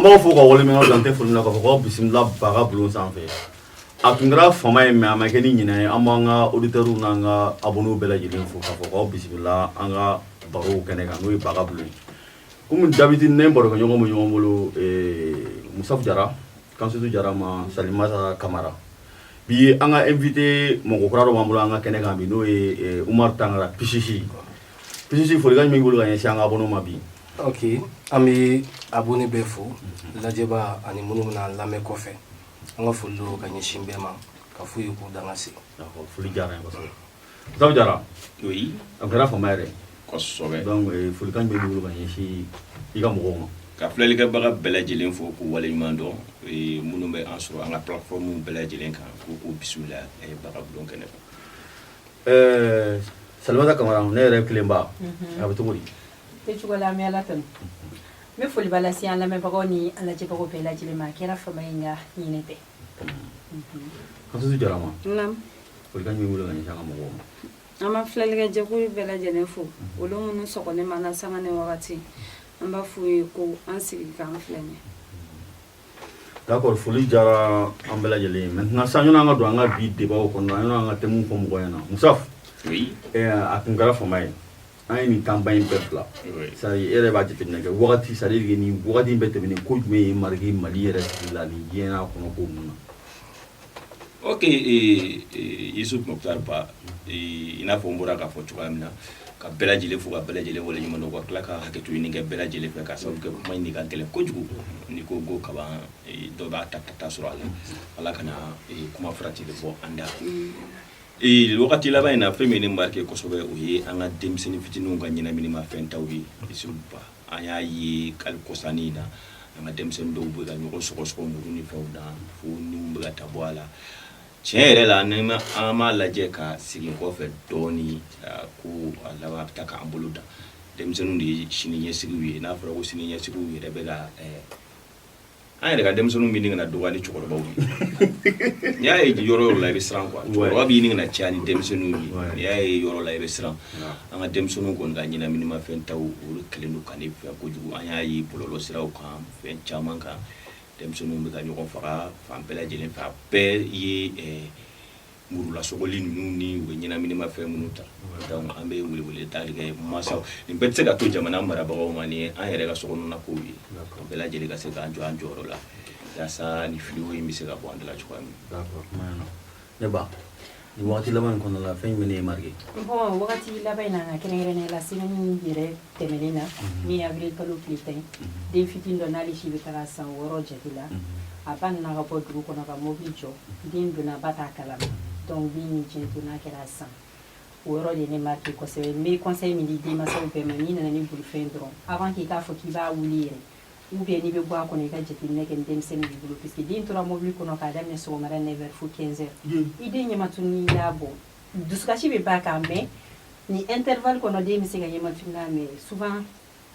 b'a fɔ ka waleɲuman dɔn an tɛ foli la k'a fɔ ko bisimila baga bulon sanfɛ a tun kɛra fama ye mais a ma kɛ ni ɲinɛ ye an b'an ka auditeurs n'an ka abonnés bɛɛ lajɛlen fo k'a fɔ k'aw bisimila an ka barow kɛnɛ kan n'o ye baga bulon ye comme d'habitude ne barokɛ ɲɔgɔn bɛ ɲɔgɔn bolo Musafu Jara Kansutu Jara ma Salimata Kamara bi an ka invité mɔgɔ kura dɔ b'an bolo an ka kɛnɛ kan bi n'o ye Umar Tangara Pichichi folikan jumɛn b'i bolo ka ɲɛsin an ka abonnés ma bi. Ok, an bɛ abonné bɛɛ fo lajɛba ani minnu bɛna lamɛn kɔfɛ an ka foli don ka ɲɛsin bɛɛ ma ka f'u ye k'u danga se. Foli diyara n ye kosɛbɛ. Musafu Jara oui a kɛra fama yɛrɛ kosɛbɛ donc folikan jumɛn b'i bolo ka ɲɛsin i ka mɔgɔw ma. ka filɛlikɛbaga bɛɛ lajɛlen fo k'u waleɲuman dɔn minnu bɛ an sɔrɔ an ka plateforme bɛɛ lajɛlen kan k'u bisimila baga bulon kɛnɛ kan. Salimata Kamara ne yɛrɛ kelen ba a bɛ cogo di. tɛ cogo la an bɛ Ala tanu n bɛ foliba lase an lamɛnbagaw ni an lajɛbagaw bɛɛ lajɛlen ma a kɛra fama ye nka ɲinɛ tɛ. Kansutu Jara ma Naam. folikan jumɛn b'i bolo ka ɲɛsin an ka mɔgɔw ma. An b'a filɛlikɛjɛkulu bɛɛ lajɛlen fo olu minnu sɔgɔlen b'an na sanga ni wagati an b'a f'u ye ko an sigi k'an filɛ nin ye. D'accord foli diyara an bɛɛ lajɛlen ye maintenant sisan ɲɔni an ka don an ka bi débat kɔnɔna ɲɔni an ka thème fɔ mɔgɔw ɲɛna Musafu oui a tun kɛra fama ye an ye nin campagne bɛɛ bila c'est-à-dire e yɛrɛ b'a jateminɛ kɛ wagati c'est-à-dire que nin wagati in bɛɛ tɛmɛnen ko jumɛn ye marqué Mali yɛrɛ sigi la nin diɲɛ n'a kɔnɔ ko ninnu na. ok Yusuf Moktar Ba i n'a fɔ n bɔra k'a fɔ cogoya min na ka bɛɛ lajɛlen fo ka bɛɛ lajɛlen waleɲuman dɔn ka tila ka hakɛto ɲini kɛ bɛɛ lajɛlen fɛ ka sababu kɛ kuma in ka gɛlɛn kojugu ni ko kaban dɔ b'a ta sɔrɔ a la Ala kana kuma farati de fɔ an da wagati laban in na fɛn min ne marqué kosɛbɛ o ye an ka denmisɛnnin fitininw ka ɲɛnaminimafɛn taw ye Yusuf Ba an y'a ye kali kɔsannin na an ka denmisɛnnin dɔw bɛ ka ɲɔgɔn sɔgɔsɔgɔ muru ni fɛnw na fo niw bɛ ka ta bɔ a la tiɲɛ yɛrɛ la an m'a lajɛ ka segin kɔfɛ dɔɔni ko a laban bɛ taa k'an bolo da denmisɛnninw de ye sini ɲɛsigiw ye n'a fɔra ko sini ɲɛsigiw yɛrɛ bɛ ka an yɛrɛ ka denmisɛnninw bɛ ɲini ka na dɔgɔya ni cɛkɔrɔbaw ye n'i y'a ye yɔrɔ la i bɛ siran quoi cɛkɔrɔba b'i ɲini ka na caya ni denmisɛnninw ye n'i y'a ye yɔrɔ la i bɛ siran an ka denmisɛnninw kɔni ka ɲɛnaminimafɛn taw olu kɛlen don ka ne fɛ kojugu an y'a ye bɔlɔlɔ siraw kan fɛn caman kan denmisɛnninw bɛ ka ɲɔgɔn faga fan bɛɛ lajɛlen fɛ a bɛɛ ye murulasogoli ninnu ni u bɛ ɲɛnaminimafɛn minnu ta donc an bɛ welewele da kɛ mansaw nin bɛɛ tɛ se ka to jamana marabagaw ma ni an yɛrɛ ka sokɔnɔna kow ye an bɛɛ lajɛlen ka se k'an jɔ an jɔyɔrɔ la yaasa ni filiwo in bɛ se ka bɔ an da la cogoya min. D'accord ne ba nin wagati laban in kɔnɔna la fɛn jumɛn de ye marqué. Bon wagati laban in na nka kɛrɛnkɛrɛnnenya la semaine yɛrɛ tɛmɛnen na min ye avril kalo tile 10 den fitinin dɔ n'ale si bɛ taga san 6 jate la a ba nana ka bɔ dugu kɔnɔ ka mobili jɔ den donna ba t'a kalama donc bin ni diɲɛ to n'a kɛra san o yɔrɔ de ne marqué kosɛbɛ n bɛ conseil min di denmansaw bɛɛ ma n'i nana ni bolifɛn dɔrɔn avant k'i k'a fɔ k'i b'a wuli yɛrɛ ou bien n'i bɛ bɔ a kɔnɔ i ka jateminɛ kɛ ni denmisɛnnin b'i bolo puisque den tora mobili kɔnɔ k'a daminɛ sɔgɔmada 9h fo 15h i den ɲɛmatuni y'a bɔ dusukasi bɛ ba kan mais ni intervalle kɔnɔ den bɛ se ka ɲɛmatuni n'a mais souvent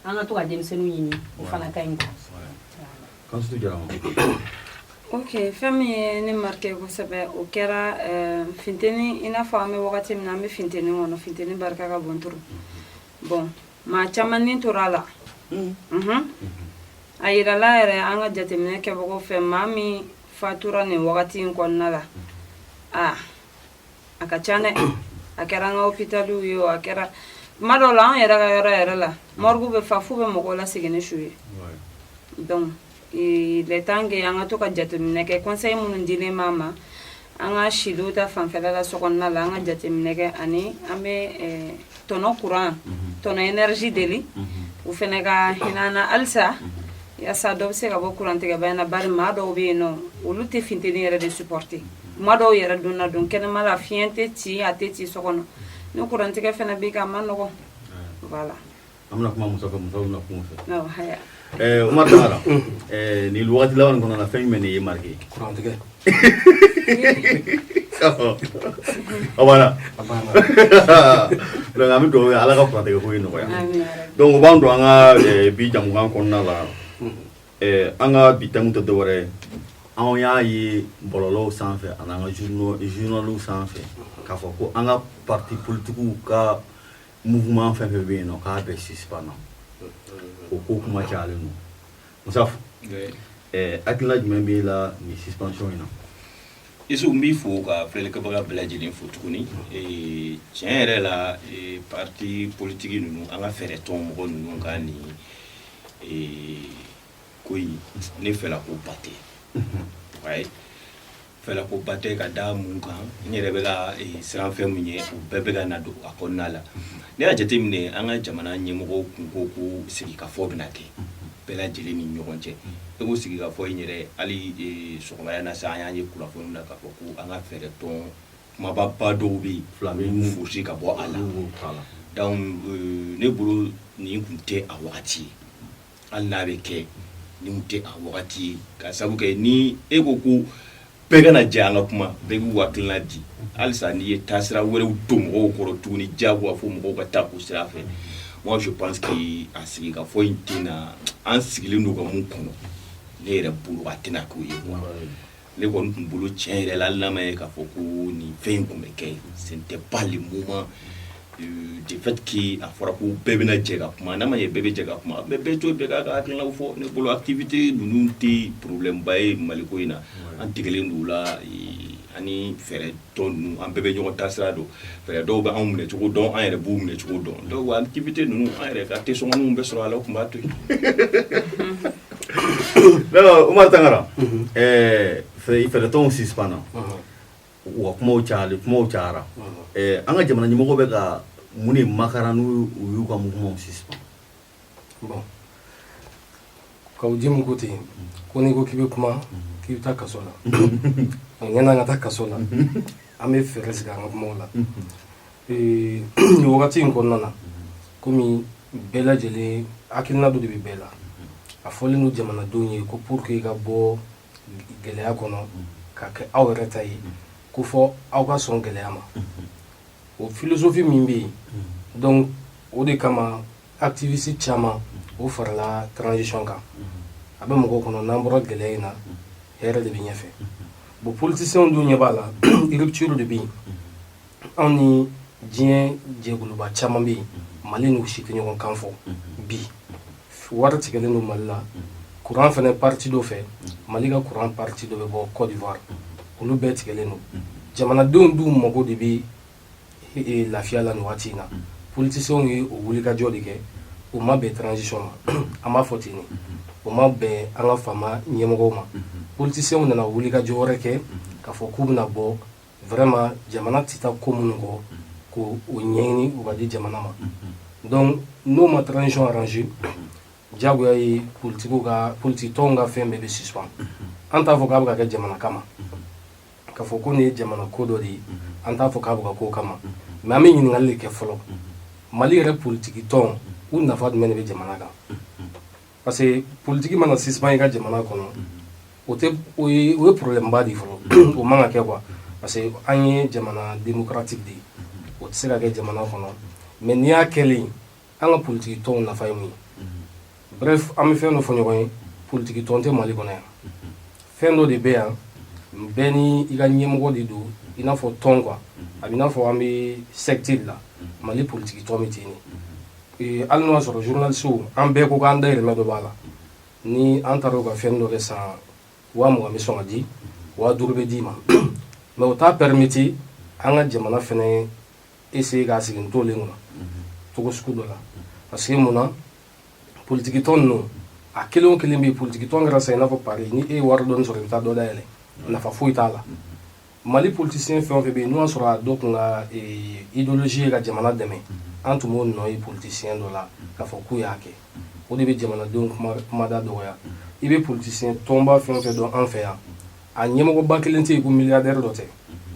an ka to ka denmisɛnninw ɲini o fana ka ɲi quoi. Kansutu Jara ok fɛn min ye ne marqué kosɛbɛ o kɛra funteni i n'a fɔ an bɛ wagati min na an bɛ funteni kɔnɔ funteni barika ka bon trop bon maa caman ni tora a la a yirala yɛrɛ an ka jateminɛ kɛbagaw fɛ maa min fatura nin wagati in kɔnɔna la a ka ca dɛ a kɛra an ka hôpitaliw ye o a kɛra kuma dɔw la an yɛrɛ ka yɔrɔ yɛrɛ la morgue bɛ fa f'u bɛ mɔgɔw lasegin ni su ye donc il est temps que an ka to ka jateminɛ kɛ conseil minnu dilen b'an ma an ka siliw ta fanfɛla la sokɔnɔna la an ka jateminɛ kɛ ani an bɛ tɔnɔ courant tɔnɔ énergie deli u fɛnɛ ka hinɛ na halisa yaasa dɔ bɛ se ka bɔ courant tigɛba in na bari maa dɔw bɛ yen nɔ olu tɛ funteni yɛrɛ de supporter maa dɔw yɛrɛ donna don kɛnɛma la fiɲɛ tɛ ci a tɛ ci so kɔnɔ ni courant tigɛ fɛnɛ bɛ ka a ma nɔgɔn voilà. an bɛna kuma Musa fɛ Musa bɛna kuma fɛ. haya. Umar Tangara nin wagati laban in kɔnɔna la fɛn jumɛn de ye marqué. Courant tigɛ. a banna donc an bɛ dugawu kɛ Ala ka courant tigɛ ko in nɔgɔya donc o b'an don an ka bi jamukan kɔnɔna la an ka bi thème tɛ dɔwɛrɛ ye anw y'a ye bɔlɔlɔw sanfɛ ani an ka journaliw sanfɛ k'a fɔ ko an ka parti politigiw ka mouvement fɛn fɛn bɛ yen nɔ k'a bɛɛ suspend na o ko kuma cayalen don Musafu hakilina jumɛn b'e la ni suspension in na isu n b'i fo ka filɛlikɛbaga bɛɛ lajɛlen fo tuguni tiɲɛ yɛrɛ la parti politique ninnu an ka fɛɛrɛ tɔn mɔgɔ ninnu ka nin ko in ne fɛla ko ba tɛ fɛla ko ba tɛ ka da mun kan n yɛrɛ bɛ ka siran fɛn min ye u bɛɛ bɛ ka na don a kɔnɔna la ne y'a jateminɛ an ka jamana ɲɛmɔgɔw kun ko ko sigikafɔ bɛna kɛ bɛɛ lajɛlen ni ɲɔgɔn cɛ e ko sigikafɔ in yɛrɛ hali sɔgɔmada na sa an y'an ye kunnafoni na k'a fɔ ko an ka fɛɛrɛ tɔn kumaba dɔw bɛ yen fila bɛ mun fosi ka bɔ a la donc ne bolo nin kun tɛ a wagati ye hali n'a bɛ kɛ nin kun tɛ a wagati ye ka sabu kɛ ni e ko ko bɛɛ kana jɛ an ka kuma bɛɛ b'u hakilina di halisa n'i ye taasira wɛrɛw don mɔgɔw kɔrɔ tuguni diyagoya fo mɔgɔw ka taa o sira fɛ moi je pense que a sigikafɔ in tɛna an sigilen don ka mun kɔnɔ ne yɛrɛ bolo a tɛna k'o ye quoi ne kɔni tun bolo tiɲɛ yɛrɛ la hali n'a ma ye k'a fɔ ko nin fɛn in tun bɛ kɛ ce n'était pas le moment de fait que a fɔra ko bɛɛ bɛna jɛ ka kuma n'a ma ye bɛɛ bɛ jɛ ka kuma mɛ bɛɛ to bɛɛ k'a ka hakilinaw fɔ ne bolo activité ninnu tɛ problème ba ye Mali ko in na an tigɛlen don o la ani fɛɛrɛ tɔn ninnu an bɛɛ bɛ ɲɔgɔn taasira dɔn fɛɛrɛ dɔw bɛ anw minɛ cogo dɔn an yɛrɛ b'u minɛ cogo dɔn donc activité ninnu an yɛrɛ ka tesɔngɔninw bɛ sɔrɔ a la o tun b'a to yen. Umar Tangara fɛɛrɛ tɔnw suspend na wa kumaw cayara an ka jamana ɲɛmɔgɔ bɛ ka mun de makara n'u y'u ka mouvement suspend bon k'aw di mun ko ten ko n'i ko k'i bɛ kuma k'i bɛ taa kaso la ɲɛna an ka taa kaso la an bɛ fɛɛrɛ sigi an ka kumaw la nin wagati in kɔnɔna na komi bɛɛ lajɛlen hakilina dɔ de bɛ bɛɛ la a fɔlen don jamanadenw ye ko pour que ka bɔ gɛlɛya kɔnɔ ka kɛ aw yɛrɛ ta ye ko fɔ aw ka sɔn gɛlɛya ma o philosophie min bɛ yen donc o de kama activiste caman o farala transition kan a bɛ mɔgɔw kɔnɔ n'an bɔra gɛlɛya in na hɛrɛ de bɛ ɲɛfɛ bon politiciens dun ɲɛ b'a la rupture de bɛ yen anw ni diɲɛ jɛkuluba caman bɛ yen Mali n'u si tɛ ɲɔgɔn kan fɔ bi wari tigɛlen don Mali la courant fɛnɛ parti dɔ fɛ Mali ka courant parti dɔ bɛ bɔ Côte d'Ivoire olu bɛɛ tigɛlen don jamanadenw dun mago de bɛ lafiya la nin waati in na politiciens ye o wulikajɔ de kɛ o ma bɛn transition ma an b'a fɔ ten de o ma bɛn an ka faama ɲɛmɔgɔw ma politiciens nana wulikajɔ wɛrɛ kɛ k'a fɔ k'u bɛna bɔ vraiment jamana tɛ taa ko minnu kɔ k'o ɲɛɲini o ka di jamana ma donc n'o ma transition arranger diyagoya ye politique tɔnw ka fɛn bɛɛ bɛ suspend an t'a fɔ k'a bɛ ka kɛ jamana kama k'a fɔ ko nin ye jamana ko dɔ de ye an t'a fɔ k'a bɛ ka k'o kama mais an bɛ ɲininkali de kɛ fɔlɔ Mali yɛrɛ politique tɔn u nafa jumɛn de bɛ jamana kan parce que politique mana suspend i ka jamana kɔnɔ o ye problème ba de ye fɔlɔ o man ka kɛ quoi parce que an ye jamana démocratique de ye o tɛ se ka kɛ jamana kɔnɔ mais n'i y'a kɛlen an ka politique tɔnw nafa ye mun ye bref an bɛ fɛn dɔ fɔ ɲɔgɔn ye politique tɔn tɛ Mali kɔnɔ yan fɛn dɔ de bɛ yan bɛɛ ni i ka ɲɛmɔgɔ de don i n'a fɔ tɔn quoi a bɛ i n'a fɔ an bɛ secte de la Mali politique tɔn bɛ ten de hali n'o y'a sɔrɔ journaliste an bɛɛ ko k'an dayirimɛ dɔ b'a la ni an taara u ka fɛn dɔ kɛ san 20,000 bɛ sɔn ka di 50,000 bɛ d'i ma mais o t'a permettre an ka jamana fɛnɛ essayer k'a sigi n tolen kɔnɔ cogo sugu dɔ la parce que mun na politique tɔn ninnu a kelen o kelen bɛ yen politique tɔn kɛra sa i n'a fɔ Paris ni e ye wari dɔɔni sɔrɔ i bɛ taa dɔ dayɛlɛ nafa foyi t'a la Mali politicien fɛn o fɛn bɛ yen n'o y'a sɔrɔ a dɔ kun ka idéologie ye ka jamana dɛmɛ an tun b'o nɔ ye politicien dɔ la k'a fɔ k'u y'a kɛ o de bɛ jamanadenw kumada dɔgɔya i bɛ politicien tɔnba fɛn o fɛn dɔn an fɛ yan a ɲɛmɔgɔba kelen tɛ yen ko milliardaire dɔ tɛ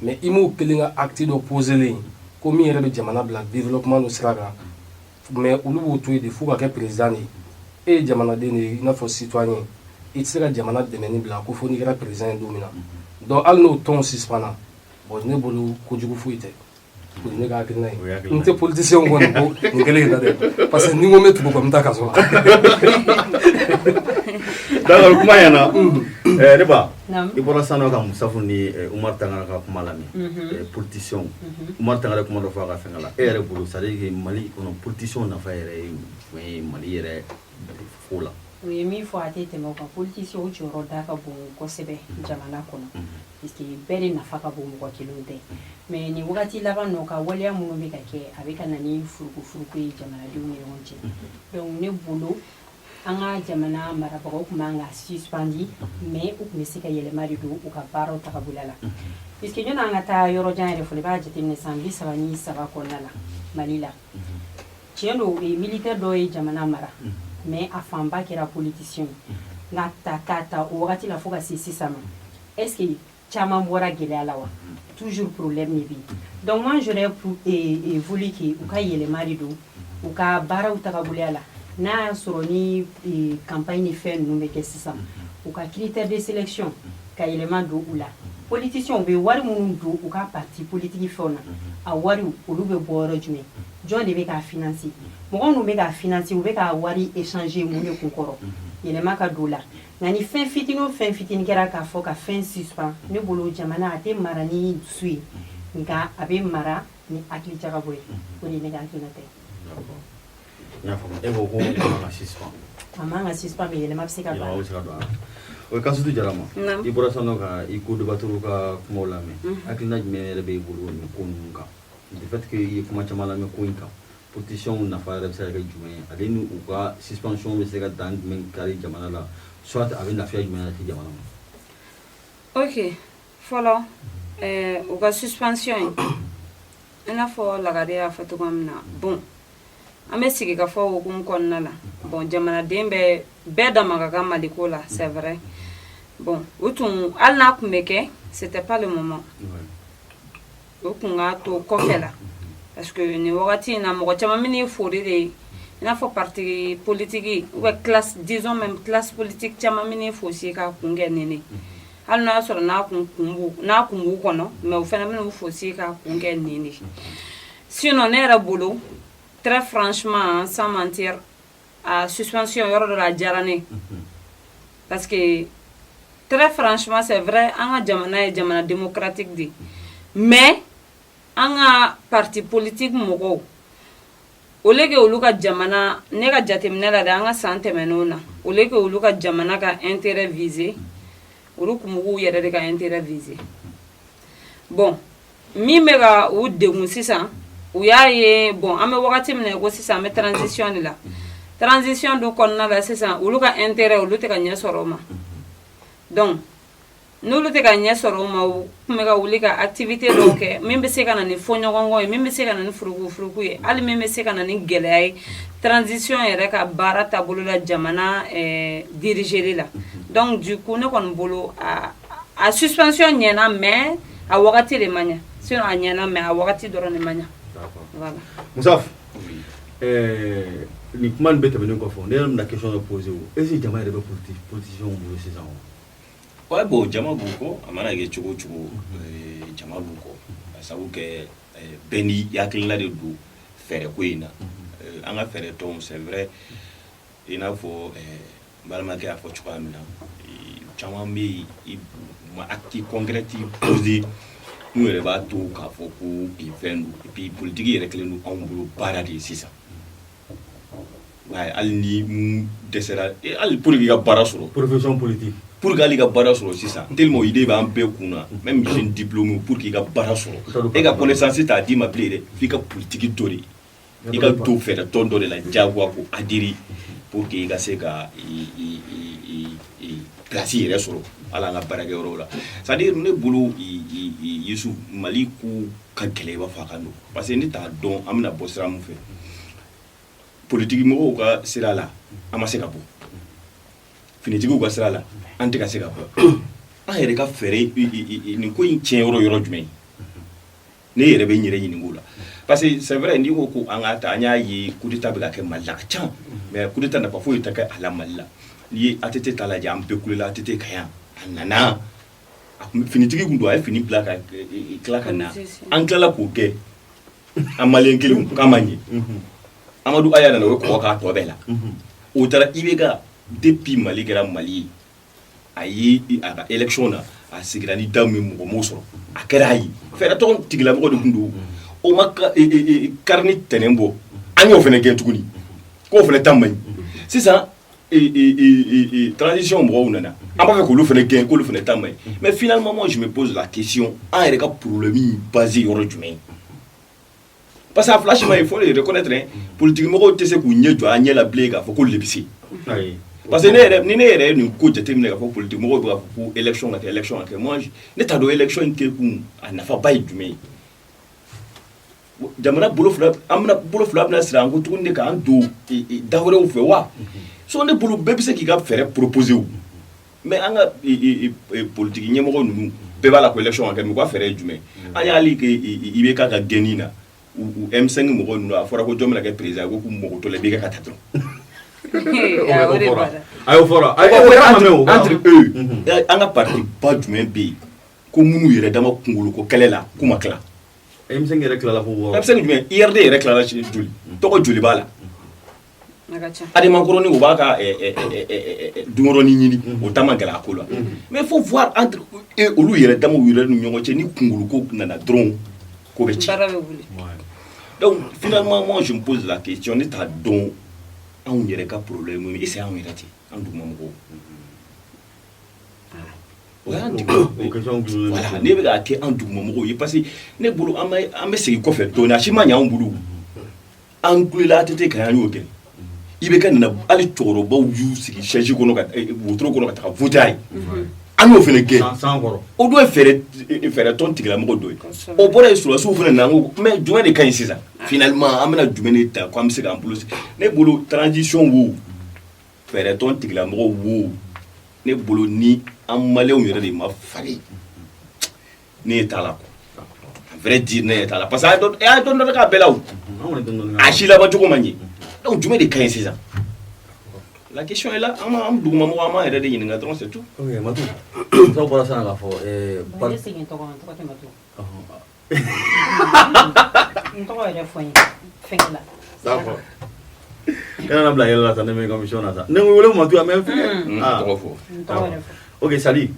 mais i m'o kelen ka acte dɔ poselen ko min yɛrɛ bɛ jamana bila développement dɔ sira kan mais olu b'o to yen de fo ka kɛ président de ye e ye jamanaden de ye i n'a fɔ citoyen i tɛ se ka jamana dɛmɛni bila ko fo n'i kɛra président ye don min na donc hali n'o tɔnw suspend na bon ne bolo kojugu foyi tɛ o ye ne ka hakilina ye n tɛ politicien kɔni ko nin kelen na dɛ parce que ni n ko n bɛ tugu kɔni n bɛ taa kaso la. d'accord kuma ɲɛna ne ba i bɔra sisan ka Musafu ni Umar Tangara ka kuma lamɛn politiciens Umar Tangara kuma dɔ fɔ a ka fɛngɛ la e yɛrɛ bolo c'est à dire que Mali kɔnɔ politiciens nafa yɛrɛ ye fɛn ye Mali yɛrɛ ko la o ye min fɔ a tɛ tɛmɛ o kan politicien o jɔyɔrɔ da ka bon kosɛbɛ jamana kɔnɔ puisque bɛɛ de nafa ka bon mɔgɔ kelen tɛ mais nin wagati laban nɔ ka waleya minnu bɛ ka kɛ a bɛ ka na ni furukufuruku ye jamanadenw ni ɲɔgɔn cɛ donc ne bolo an ka jamana marabagaw tun b'an ka suspendi mais u tun bɛ se ka yɛlɛma de don u ka baaraw tagabolo la puisque ɲɔna an ka taa yɔrɔ jan yɛrɛ fɔlɔ i b'a jateminɛ san 33 kɔnɔna la Mali la tiɲɛ don militaire dɔw ye jamana mara mais a fanba kɛra politicien nka k'a ta o wagati la fo ka se sisan ma est ce que caman bɔra gɛlɛya la wa toujours problème de bi donc moi j'aurais voulu que u ka yɛlɛma de don u ka baaraw tagaboloya la n'a y'a sɔrɔ ni campagne ni fɛn ninnu bɛ kɛ sisan u ka critère de sélection ka yɛlɛma don u la politiciens u bɛ wari minnu don u ka parti politique fɛnw na a wari olu bɛ bɔ yɔrɔ jumɛn jɔn de bɛ k'a financer mɔgɔ minnu bɛ k'a financer u bɛ ka wari échanger mun de kun kɔrɔ yɛlɛma ka don la nka ni fɛn fitinin o fɛn fitinin kɛra k'a fɔ ka fɛn suspend ne bolo jamana a tɛ mara ni dusu ye nka a bɛ mara ni hakili jagabɔ ye o de ye ne ka hakilina tɛ. n y'a faamu e ko ko a man ka suspend. a man ka suspend mais yɛlɛma bɛ se ka don a la. o ye Kasutu Jarama i bɔra sisan nɔ ka i co-débatteur ka kumaw lamɛn hakilina jumɛn yɛrɛ b'i bolo nin ko ninnu kan du fait que i ye kuma caman lamɛn ko in kan politiciens nafa yɛrɛ bɛ se ka kɛ jumɛn ye ale ni u ka suspension bɛ se ka dan jumɛn kari jamana la soit a bɛ lafiya jumɛn lase jamana ma. ok fɔlɔ u ka suspension ye i n'a fɔ Lagare y'a fɔ cogoya min na bon an bɛ sigi ka fɔ hukumu kɔnɔna la bon jamanaden bɛɛ dama ka kan Mali ko la c'est vrai bon o tun hali n'a tun bɛ kɛ c'était pas le moment o tun ka to kɔfɛ la parce que nin wagati in na mɔgɔ caman bɛ n'i fori de ye i n'a fɔ parti politique ou bien classe disons même classe politique caman bɛ n'i fosi k'a kun kɛ nin de hali n'a y'a sɔrɔ n'a kun b'u kɔnɔ mais o fana bɛ n'u fosi k'a kun kɛ nin de sinon ne yɛrɛ bolo très franchement sans mentir a suspension yɔrɔ dɔ la a diyara ne parce que très franchement c'est vrai an ka jamana ye jamana démocratique de mais an ka parti politique mɔgɔw au lieu que olu ka jamana ne ka jateminɛ la de an ka san tɛmɛnenw na au lieu que olu ka jamana ka intérêt viser olu kun b'u yɛrɛ de ka intérêt viser bon min bɛ ka u degun sisan u y'a ye bon an bɛ wagati min na ko sisan an bɛ transition de la transition dun kɔnɔna la sisan olu ka intérêt olu tɛ ka ɲɛ sɔrɔ o ma donc n'olu tɛ ka ɲɛ sɔrɔ o ma u tun bɛ ka wuli ka activité dɔw kɛ min bɛ se ka na ni fɔɲɔgɔnkɔ ye min bɛ se ka na ni furukufuruku ye hali min bɛ se ka na ni gɛlɛya ye transition yɛrɛ ka baara taabolo la jamana dirigeli la donc du coup ne kɔni bolo a suspension ɲɛna mais a wagati de ma ɲɛ sinon a ɲɛna mais a wagati dɔrɔn de ma ɲɛ. Voilà. Musaf ni kuma nin bɛ tɛmɛnen kɔfɛ ne yɛrɛ bɛna question dɔ poser o est ce que jama yɛrɛ bɛ politicien bolo sisan o. ouais bon jama b'u kɔ a mana kɛ cogo o cogo jama b'u kɔ ka sabu kɛ bɛɛ ni hakilina de don fɛɛrɛ ko in na an ka fɛɛrɛ tɔnw c'est vrai i n'a fɔ n balimakɛ y'a fɔ cogoya min na caman bɛ yen ma acte concret poser n'u yɛrɛ b'a to k'a fɔ ko fɛn don et puis politique yɛrɛ kɛlen don anw bolo baara de ye sisan hali ni mun dɛsɛra hali pour que i ka baara sɔrɔ profession politique pour que hali ka baara sɔrɔ sisan tellement idée b'an bɛɛ kun na même jeune diplômé pour que i ka baara sɔrɔ e ka connaissance t'a d'i ma bilen dɛ f'i ka politique dɔ de i ka to fɛɛrɛ tɔn dɔ de la diyagoya ko adhérer pour que i ka se ka place yɛrɛ sɔrɔ ala an ka baarakɛyɔrɔw la c'est à dire ne bolo Yesu Mali ko ka gɛlɛn i b'a fɔ a ka nɔgɔn parce que ne t'a dɔn an bɛna bɔ sira min fɛ politique mɔgɔw ka sira la an ma se ka bɔ finitigiw ka sira la an tɛ ka se ka bɔ an yɛrɛ ka fɛɛrɛ nin ko in tiɲɛ yɔrɔ jumɛn ne yɛrɛ bɛ n yɛrɛ ɲininka o la parce que c'est vrai n'i ko ko an ka ta an y'a ye coup d'état bɛ ka kɛ Mali la a ka ca mais coup d'état nafa foyi tɛ kɛ a la Mali la n'i ye ATT ta lajɛ an bɛɛ kulela ATT ka yan a nana finitigi kun don a ye fini bila ka tila ka na an tilala k'o kɛ an maliyɛn kelen k'a ma ɲɛ Amadu Aya nana o ye kɔgɔ k'a tɔ bɛɛ la o taara IBK depuis Mali kɛra Mali ye a ye a ka élection na a sigira ni da min mɔgɔ m'o sɔrɔ a kɛra a ye fɛɛrɛ tɔgɔ tigilamɔgɔ de kun don o ma kari ni tɛnɛn bɔ an y'o fana gɛn tuguni k'o fana ta man ɲi sisan transition mɔgɔw nana an b'a fɛ k'olu fana gɛn k'olu fana ta man ɲi mais finalement moi je me pose la question an yɛrɛ ka problème basé yɔrɔ jumɛn parce que a flash ma il faut le reconnaître politique mɔgɔw tɛ se k'u ɲɛ jɔ a ɲɛ la bilen k'a fɔ ko lebisi parce que ni ne yɛrɛ ye nin ko jateminɛ k'a fɔ politique mɔgɔw bɛ k'a fɔ ko élection ka kɛ moi ne t'a dɔn élection in kɛ kun a nafaba ye jumɛn ye jamana bolo fila an bɛna bolo fila bɛna siri an ko tuguni de k'an don da wɛrɛw fɛ wa so ne bolo bɛɛ bɛ se k'i ka fɛɛrɛ proposer o mais an ka politique ɲɛmɔgɔ ninnu bɛɛ b'a la ko élection ka kɛ mais u ka fɛɛrɛ ye jumɛn an y'ali kɛ IBK ka gɛnni na u M5 mɔgɔ ninnu a fɔra ko jɔn bɛna kɛ président ko k'u mɔgɔ to la IBK ka taa dɔrɔn a y'o fɔra entre eux an ka parti ba jumɛn bɛ yen ko minnu yɛrɛ dama kunkolo ko kɛlɛ la k'u ma tila M5 yɛrɛ tilala ko wɔɔrɔ M5 jumɛn IRD yɛrɛ tilala joli tɔgɔ joli b'a la Ademankɔrɔni u b'a ka dunkɔrɔni ɲini o ta man gɛlɛ a ko la mais il faut voir entre olu yɛrɛ dama u yɛrɛ ni ɲɔgɔn cɛ ni kunkolo ko nana dɔrɔn ko bɛ ci donc finalement moi je me pose la question ne t'a dɔn anw yɛrɛ ka problème ye est-ce que anw yɛrɛ tɛ an dugumamɔgɔw voilà ne bɛ k'a kɛ an dugumamɔgɔw ye parce que ne bolo an bɛ segin kɔfɛ dɔɔni a si ma ɲɛ anw bolo an kulela ATT kan an y'o kɛ i bɛ ka nana hali cɛkɔrɔbaw y'u sigi chaise kɔnɔ ka wotoro kɔnɔ ka taga voter a ye an y'o fana kɛ o dun ye fɛɛrɛ tɔn tigilamɔgɔ dɔ ye o bɔra yen sɔrɔsiw fana nana ko mais jumɛn de ka ɲi sisan finalement an bɛna jumɛn de ta ko an bɛ se k'an bolo ne bolo transition wo fɛɛrɛ tɔn tigilamɔgɔ wo ne bolo ni an maliyɛnw yɛrɛ de ma fari ne ye t'a la quoi à vrai dire ne ye t'a la parce que a y'a dɔn dɔ k'a bɛɛ la o a si laban cogo man ɲɛ donc jumɛn de ka ɲi sisan la question est là an dugumamɔgɔ an b'an yɛrɛ de ɲininka dɔrɔn c'est tout. ok Matu dɔw bɔra sisan k'a fɔ ne segin tɔgɔ tɛ Matu n tɔgɔ yɛrɛ fɔ n ye fɛnkɛ la d'accord kana na bila yɛlɛ la sa ne bɛ commission na sa ne ko wele Matu a mɛ fɛnkɛ tɔgɔ fɔ n tɔgɔ yɛrɛ fɔ ok Sali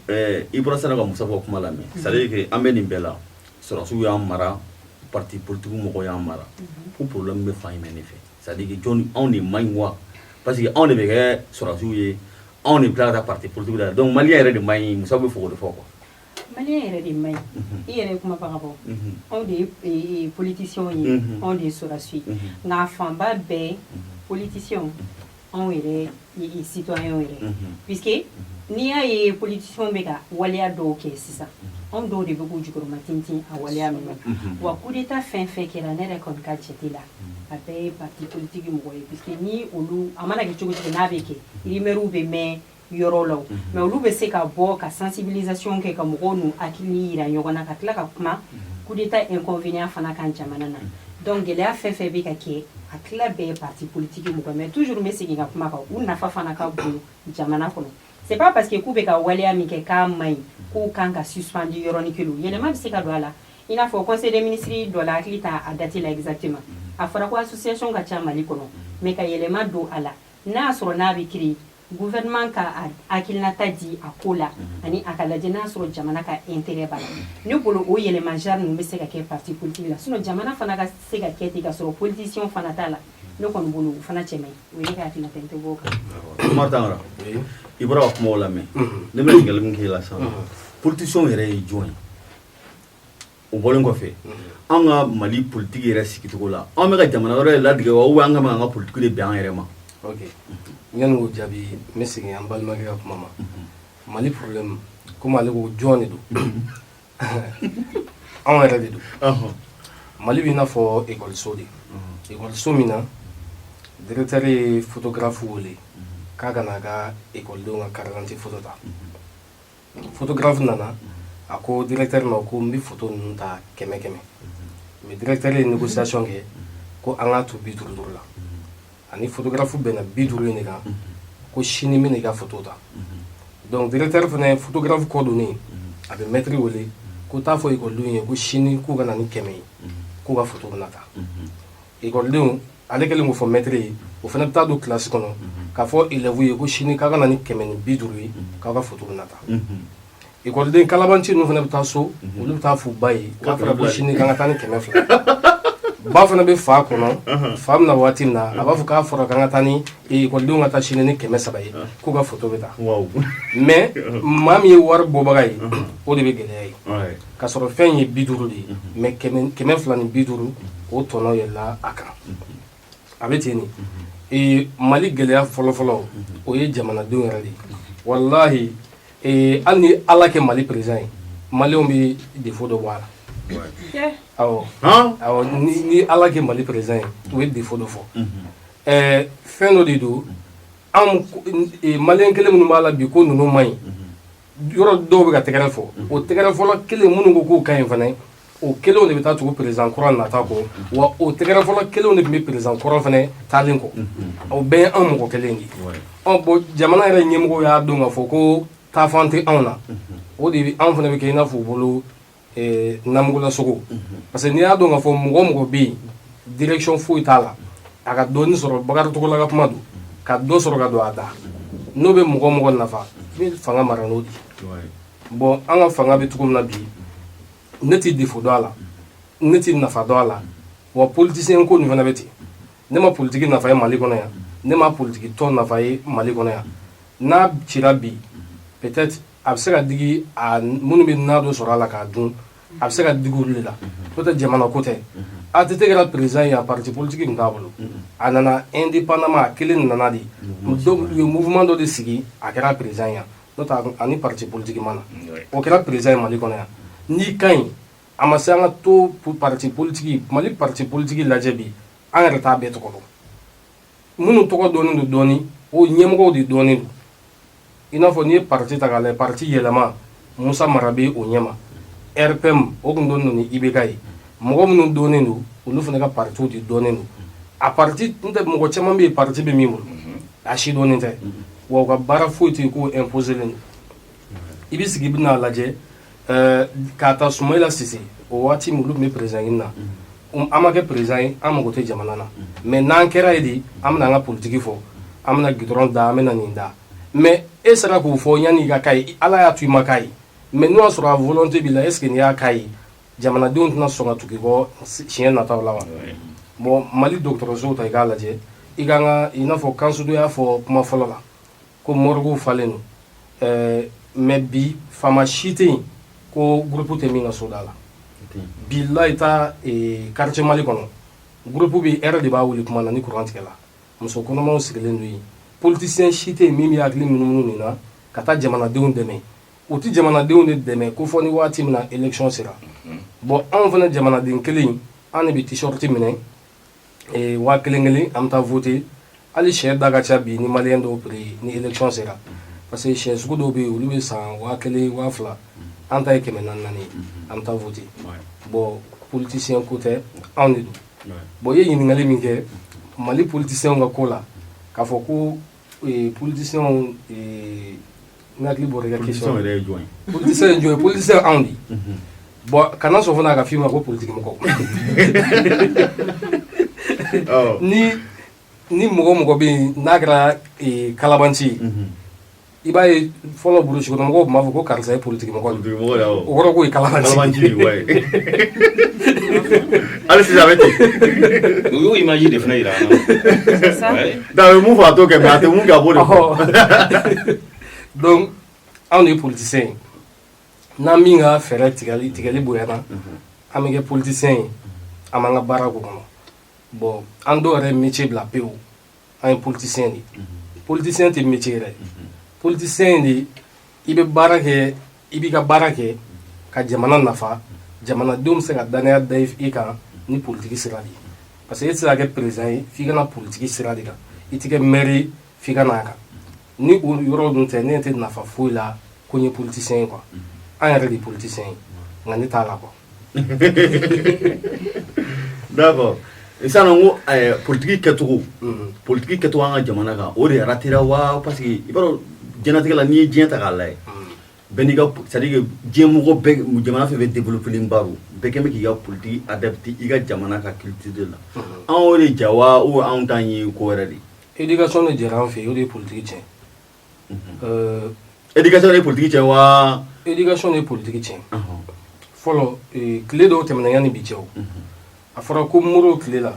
i bɔra sisan ka Musa fɔ kuma lamɛn c'est-à-dire que an bɛ nin bɛɛ la sɔrɔsiw y'an mara parti politique mɔgɔw y'an mara ko problème bɛ fan jumɛn de fɛ c'est-à-dire que jɔn anw de man ɲi wa parce que anw de bɛ kɛ sɔrɔsiw ye anw de bɛ tila ka taa parti politique la donc maliyɛn yɛrɛ de man ɲi Musa bɛ fɔ o de fɔ quoi maliyɛn yɛrɛ de man ɲi i yɛrɛ ye kuma baga bɔ anw de ye politiciens ye anw de ye sɔrɔsiw ye nka a fanba bɛɛ politiciens anw yɛrɛ ye citoyens yɛrɛ puisque n'i y'a ye politiciens bɛ ka waleya dɔw kɛ sisan anw dɔw de bɛ k'u jukɔrɔma tintin a waleya min na wa coup d'état fɛn fɛn kɛra ne yɛrɛ kɔni ka jate la a bɛɛ ye parti politique mɔgɔ ye puisque ni olu a mana kɛ cogo cogo n'a bɛ kɛ rumeurs bɛ mɛn yɔrɔ la mais olu bɛ se ka bɔ ka sensibilisation kɛ ka mɔgɔw n'u hakili yira ɲɔgɔn na ka tila ka kuma coup d'état inconvénient fana kan jamana na donc gɛlɛya fɛn fɛn bɛ ka kɛ a tila bɛɛ ye parti politique mɔgɔ mais toujours n bɛ segin ka kuma kan u nafa fana ka bon jamana kɔnɔ c'est pas parce que k'u bɛ ka waleya min kɛ k'a man ɲi k'u kan ka suspendre yɔrɔnin kelen yɛlɛma bɛ se ka don a la i n'a fɔ conseil des ministres dɔ la hakili t'a date la exactement a fɔra ko association ka ca Mali kɔnɔ mais ka yɛlɛma don a la n'a y'a sɔrɔ n'a bɛ créer gouvernement ka hakilinata di a ko la ani a ka lajɛ n'a sɔrɔ jamana ka intérêt b'a la ne bolo o yɛlɛma genre ninnu bɛ se ka kɛ parti politique la sinon jamana fana ka se ka kɛ ten ka sɔrɔ politicien fana t'a la ne kɔni bolo o fana cɛ man ɲi o ye ne ka hakilinata n tɛ bɔ o kan. Omar Tangara i bɔra ka kuma o lamɛn ne bɛ ɲininkali min k'e la sisan politiciens yɛrɛ ye jɔn ye o bɔlen kɔfɛ an ka Mali politique yɛrɛ sigicogo la an bɛ ka jamana wɛrɛ ladigɛ wa ou bien an ka an ka politique de bɛn an yɛrɛ ma. ok yanni k'o jaabi n bɛ segin an balimakɛ ka kuma ma Mali problème komi ale ko jɔn de don anw yɛrɛ de don Mali b'i n'a fɔ école-so de école-so min na directeur ye photographe wele k'a ka n'a ka écoledenw ka carte d'identité photo ta photographe nana a ko directeur ma ko n bɛ photo ninnu ta 100 mais directeur ye négociation kɛ ko an k'a to 50 la ani photographe bɛnna 50 in de kan ko sini n bɛna i ka photo ta donc directeur fana ye photographe kɔ donnen a bɛ maître wele ko t'a fɔ écoledenw ye ko sini k'u ka na ni 100 ye k'u ka photo bɛna ta écoledenw ale kɛlen k'o fɔ maître ye o fana bɛ taa don classe kɔnɔ k'a fɔ élève ye ko sini k'a ka na ni 150 ye k'aw ka photo bɛna ta écoleden kalabanci ninnu fana bɛ taa so olu bɛ taa f'u ba ye k'a fɔra ko sini k'an ka taa ni 200 ba fana bɛ fa kɔnɔ fa bɛna waati min na a b'a fɔ k'a fɔra k'an ka taa ni ekɔlidenw ka taa sini ni 300 ye k'u ka photo bɛ ta mais maa min ye wari bɔbaga ye o de bɛ gɛlɛya ye k'a sɔrɔ fɛn ye 50 de ye mais 250 o tɔnɔ yɛlɛla a kan a bɛ ten de Mali gɛlɛya fɔlɔfɔlɔ o ye jamanadenw yɛrɛ de ye wallahi hali ni Ala kɛ Mali président ye Malienw bɛ défaut dɔ bɔ a la awɔ ni Ala kɛ Mali président ye u bɛ défaut dɔ fɔ fɛn dɔ de don Malien kelen minnu b'a la bi ko ninnu man ɲi yɔrɔ dɔw bɛ ka tɛgɛrɛ fɔ o tɛgɛrɛ fɔlɔ kelen minnu ko k'o ka ɲi fana o kelenw de bɛ taa tugu président kura nata kɔ wa o tɛgɛrɛ fɔlɔ kelenw de tun bɛ président kura fana taalen kɔ o bɛɛ ye an mɔgɔ kelen de ye bon jamana yɛrɛ ɲɛmɔgɔw y'a dɔn k'a fɔ ko taafan tɛ anw na o de an fana bɛ kɛ i n'a fɔ u bolo namugola sogo parce que n'i y'a dɔn k'a fɔ mɔgɔ mɔgɔ bɛ yen direction foyi t'a la a ka dɔɔni sɔrɔ Bakari Togola ka kuma don ka dɔ sɔrɔ ka don a da n'o bɛ mɔgɔ mɔgɔ nafa i bɛ fanga mara n'o de bon an ka fanga bɛ cogo min na bi ne tɛ défaut dɔn a la ne tɛ nafa dɔn a la wa politicien ko nin fana bɛ ten ne ma politique nafa ye Mali kɔnɔ yan ne ma politique tɔn nafa ye Mali kɔnɔ yan n'a cira bi peut-être a bɛ se ka digi minnu bɛ na dɔ sɔrɔ a la k'a dun a bɛ se ka digi olu de la peut-être jamana ko tɛ ATT kɛra président ye a parti politique tun t'a bolo a nana indépendamment a kelen nana de u ye mouvement dɔ de sigi a kɛra président ye n'o tɛ ani parti politique ma na o kɛra président ye Mali kɔnɔ yan n'i ka ɲi a ma se an ka to parti politique Mali parti politique lajɛ bi an yɛrɛ t'a bɛɛ tɔgɔ dɔn minnu tɔgɔ dɔnnen don dɔɔni o ɲɛmɔgɔw de dɔnnen don i n'a fɔ n'i ye parti ta k'a lajɛ parti yɛlɛma Musa Mara bɛ o ɲɛma RPM o tun dɔnnen don ni IBK ye mɔgɔ minnu dɔnnen don olu fana ka partiw de dɔnnen don a parti n tɛ mɔgɔ caman bɛ yen parti bɛ min bolo a si dɔnnen tɛ wa u ka baara foyi tɛ yen k'o imposé len don i bɛ sigi i bɛ n'a lajɛ k'a ta Sumayila Sise o waati min olu tun bɛ président ɲini na an ma kɛ président ye an mago tɛ jamana na mais n'an kɛra ye de an bɛna an ka politique fɔ an bɛna goudron da an bɛna nin da mais e sera k'o fɔ yanni i ka k'a ye Ala y'a to i ma k'a ye mais n'o y'a sɔrɔ a volonté b'i la est ce que n'i y'a k'a ye jamanadenw tɛna sɔn ka tugu i kɔ siɲɛ nataw la wa bon Mali dɔgɔtɔrɔsow ta i k'a lajɛ i kan ka i n'a fɔ Kansudu y'a fɔ kuma fɔlɔ la ko morguew falen don mais bi faama si tɛ yen ko groupe tɛ min ka so da la bilahi taa quartier Mali kɔnɔ groupe bɛ heure de b'a wuli kuma na ni courant tigɛla muso kɔnɔmaw sigilen don yen politicien si tɛ yen min bɛ hakili munumunu nin na ka taa jamanadenw dɛmɛ u tɛ jamanadenw de dɛmɛ ko fɔ ni waati min na élection sera bon anw fana jamanaden kelen an de bɛ t-shirt minɛ 1000 an bɛ taa voter hali sɛ da ka ca bi ni maliyɛn dɔw pere ni élection sera parce que sɛ sugu dɔw bɛ yen olu bɛ san 1000 2000 an ta ye 400 an bɛ taa voter bon politicien ko tɛ anw de don bon i ye ɲininkali min kɛ Mali politicien ka ko la k'a fɔ ko politicien n hakili bɔra i ka question politicien ye jɔn ye politicien anw de bon kana sɔn fana a ka f'i ma ko politique mɔgɔw ni mɔgɔ mɔgɔ bɛ yen n'a kɛra kalabanci ye i b'a ye fɔlɔ burusi kɔnɔ mɔgɔw tun b'a fɔ ko karisa ye politique mɔgɔ ye o kɔrɔ k'o ye kalabanci ye hali sisan a bɛ ten u y'o image de fana yira an na a bɛ mun fɔ a t'o kɛ mais a tɛ mun kɛ a b'o de fɔ donc anw de ye politicien ye n'an min ka fɛɛrɛ tigɛli bonyana an bɛ kɛ politicien ye an b'an ka baara k'o kɔnɔ bon an dɔw yɛrɛ métier bila pewu an ye politicien de politicien tɛ métier yɛrɛ politicien de i bɛ baara kɛ i b'i ka baara kɛ ka jamana nafa jamanadenw bɛ se ka danaya da i kan ni politique sira de ye parce que e tɛ se ka kɛ président ye f'i ka na politique sira de kan i tɛ kɛ maire ye f'i ka na a kan ni o yɔrɔ dun tɛ ne tɛ nafa foyi la ko n ye politicien ye quoi an yɛrɛ de politicien ye nka ne t'a la quoi. D'accord. Sisan ko politique kɛcogo politique kɛcogo an ka jamana kan o de ratera wa parce que i b'a dɔn diɲɛlatigɛ la n'i ye diɲɛ ta k'a lajɛ bɛɛ n'i ka c'est à dire que diɲɛmɔgɔ bɛɛ jamana fɛn fɛn développelenba don bɛɛ kɛ bɛ k'i ka politique adapté i ka jamana ka culture la an o de ja wa ou anw t'an ye ko wɛrɛ de. éducation de jɛra an fɛ yen o de ye politique tiɲɛ. éducation de politique tiɲɛ wa. éducation de politique tiɲɛ. fɔlɔ tile dɔw tɛmɛna yanni bi cɛ o a fɔra ko moro tile la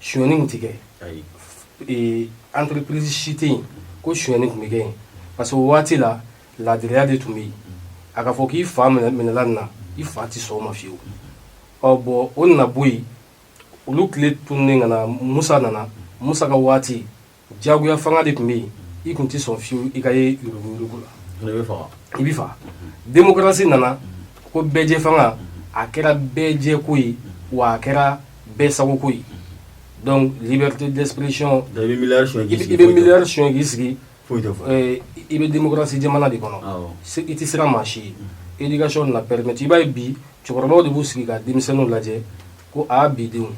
suyɛni kun ti kɛ entreprise si tɛ yen ko suyɛni kun bɛ kɛ yen parce que o waati la laadiriya de tun bɛ yen a ka fɔ k'i fa minɛla nin na i fa ti sɔn o ma fiyewu bon o nana bɔ yen olu tile tununnen ka na musa nana musa ka waati jagoya fanga de tun bɛ yen i kun ti sɔn fiyewu i ka ye yuruguyurugu la i bɛ faga démocratie nana ko bɛɛ jɛ fanga a kɛra bɛɛ jɛ ko ye wa a kɛra bɛɛ sago ko ye donc liberté d'expression i bɛ miliyari suɲɛ k'i sigi i bɛ démocratie jamana de kɔnɔ i tɛ siran maa si ye éducation na permettre i b'a ye bi cɛkɔrɔbaw de b'u sigi ka denmisɛnninw lajɛ ko a bi denw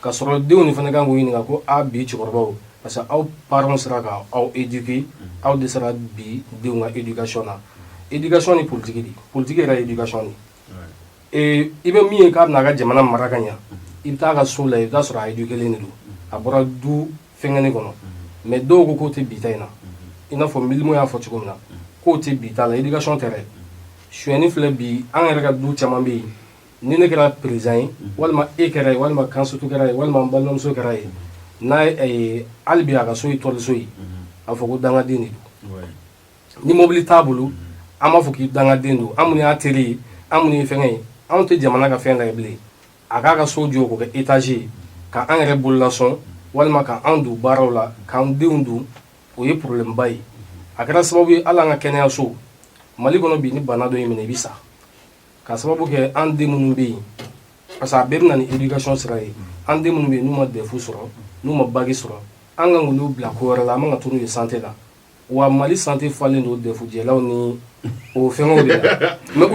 ka sɔrɔ denw ni fana kan k'u ɲininka ko a bi cɛkɔrɔbaw parce que aw parents sera ka aw éduquer aw de sera bi denw ka éducation na éducation ni politique de politique yɛrɛ ye éducation de i bɛ min ye k'a bɛna a ka jamana mara ka ɲa i bɛ taa ka so la i bɛ taa sɔrɔ a éduquelen de don a bɔra du fɛngɛni kɔnɔ mais dɔw ko k'o tɛ bi ta in na i n'a fɔ Milimo y'a fɔ cogo min na k'o tɛ bi ta la éducation tɛ dɛ suyɛni filɛ bi an yɛrɛ ka du caman bɛ yen ni ne kɛra président ye walima e kɛra ye walima Kansutu kɛra ye walima n balimamuso kɛra ye n'a ye hali bi a ka so ye tɔliso ye a fɔ ko dangaden de don ni mobili t'a bolo an b'a fɔ k'i dangaden don an minnu y'a teri ye an minnu ye fɛngɛ ye anw tɛ jamana ka fɛn lajɛ bilen a k'a ka so jɔ k'o kɛ étage ye ka an yɛrɛ bolola sɔn walima ka an don baaraw la k'an denw don o ye problème ba ye a kɛra sababu ye hali an ka kɛnɛyaso Mali kɔnɔ bi ni bana dɔ y'i minɛ i bɛ sa ka sababu kɛ an den minnu bɛ yen parce que a bɛɛ bɛ na ni éducation sira ye an den minnu bɛ yen n'u ma DEF sɔrɔ n'u ma bac sɔrɔ an kan k'olu bila ko wɛrɛ la an man ka to n'u ye santé la wa Mali santé falen don DEF jɛlaw ni o fɛngɛw de la mais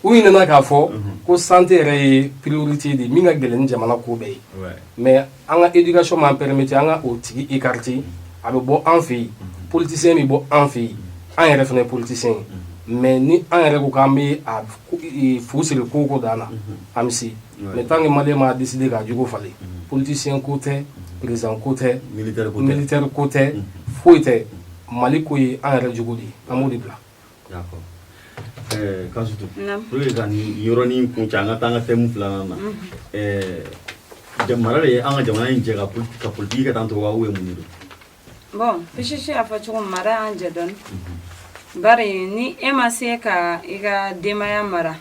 u ɲinɛna k'a fɔ ko santé yɛrɛ ye priorité de min ka gɛlɛn ni jamana ko bɛɛ ye mais an ka éducation m'an permettre an ka o tigi écarter a bɛ bɔ an fɛ yen politicien bɛ bɔ an fɛ yen an yɛrɛ fana ye politicien ye mais ni an yɛrɛ ko k'an bɛ a fu siri ko o ko dan na an bɛ se mais tant que malien ma décider k'a jogo falen politicien ko tɛ président ko tɛ militaire ko tɛ foyi tɛ Mali ko ye an yɛrɛ jogo de ye an b'o de bila. Kansutu pour que ka nin yɔrɔnin kun cɛ an ka taa an ka thème filanan na mara de ye an ka jamana in jɛ ka politique kɛ tan tɔ wa ou bien mun de don. Bon Fichichi a fɔ cogo min mara y'an jɛ dɔɔni bari ni e ma se ka i ka denbaya mara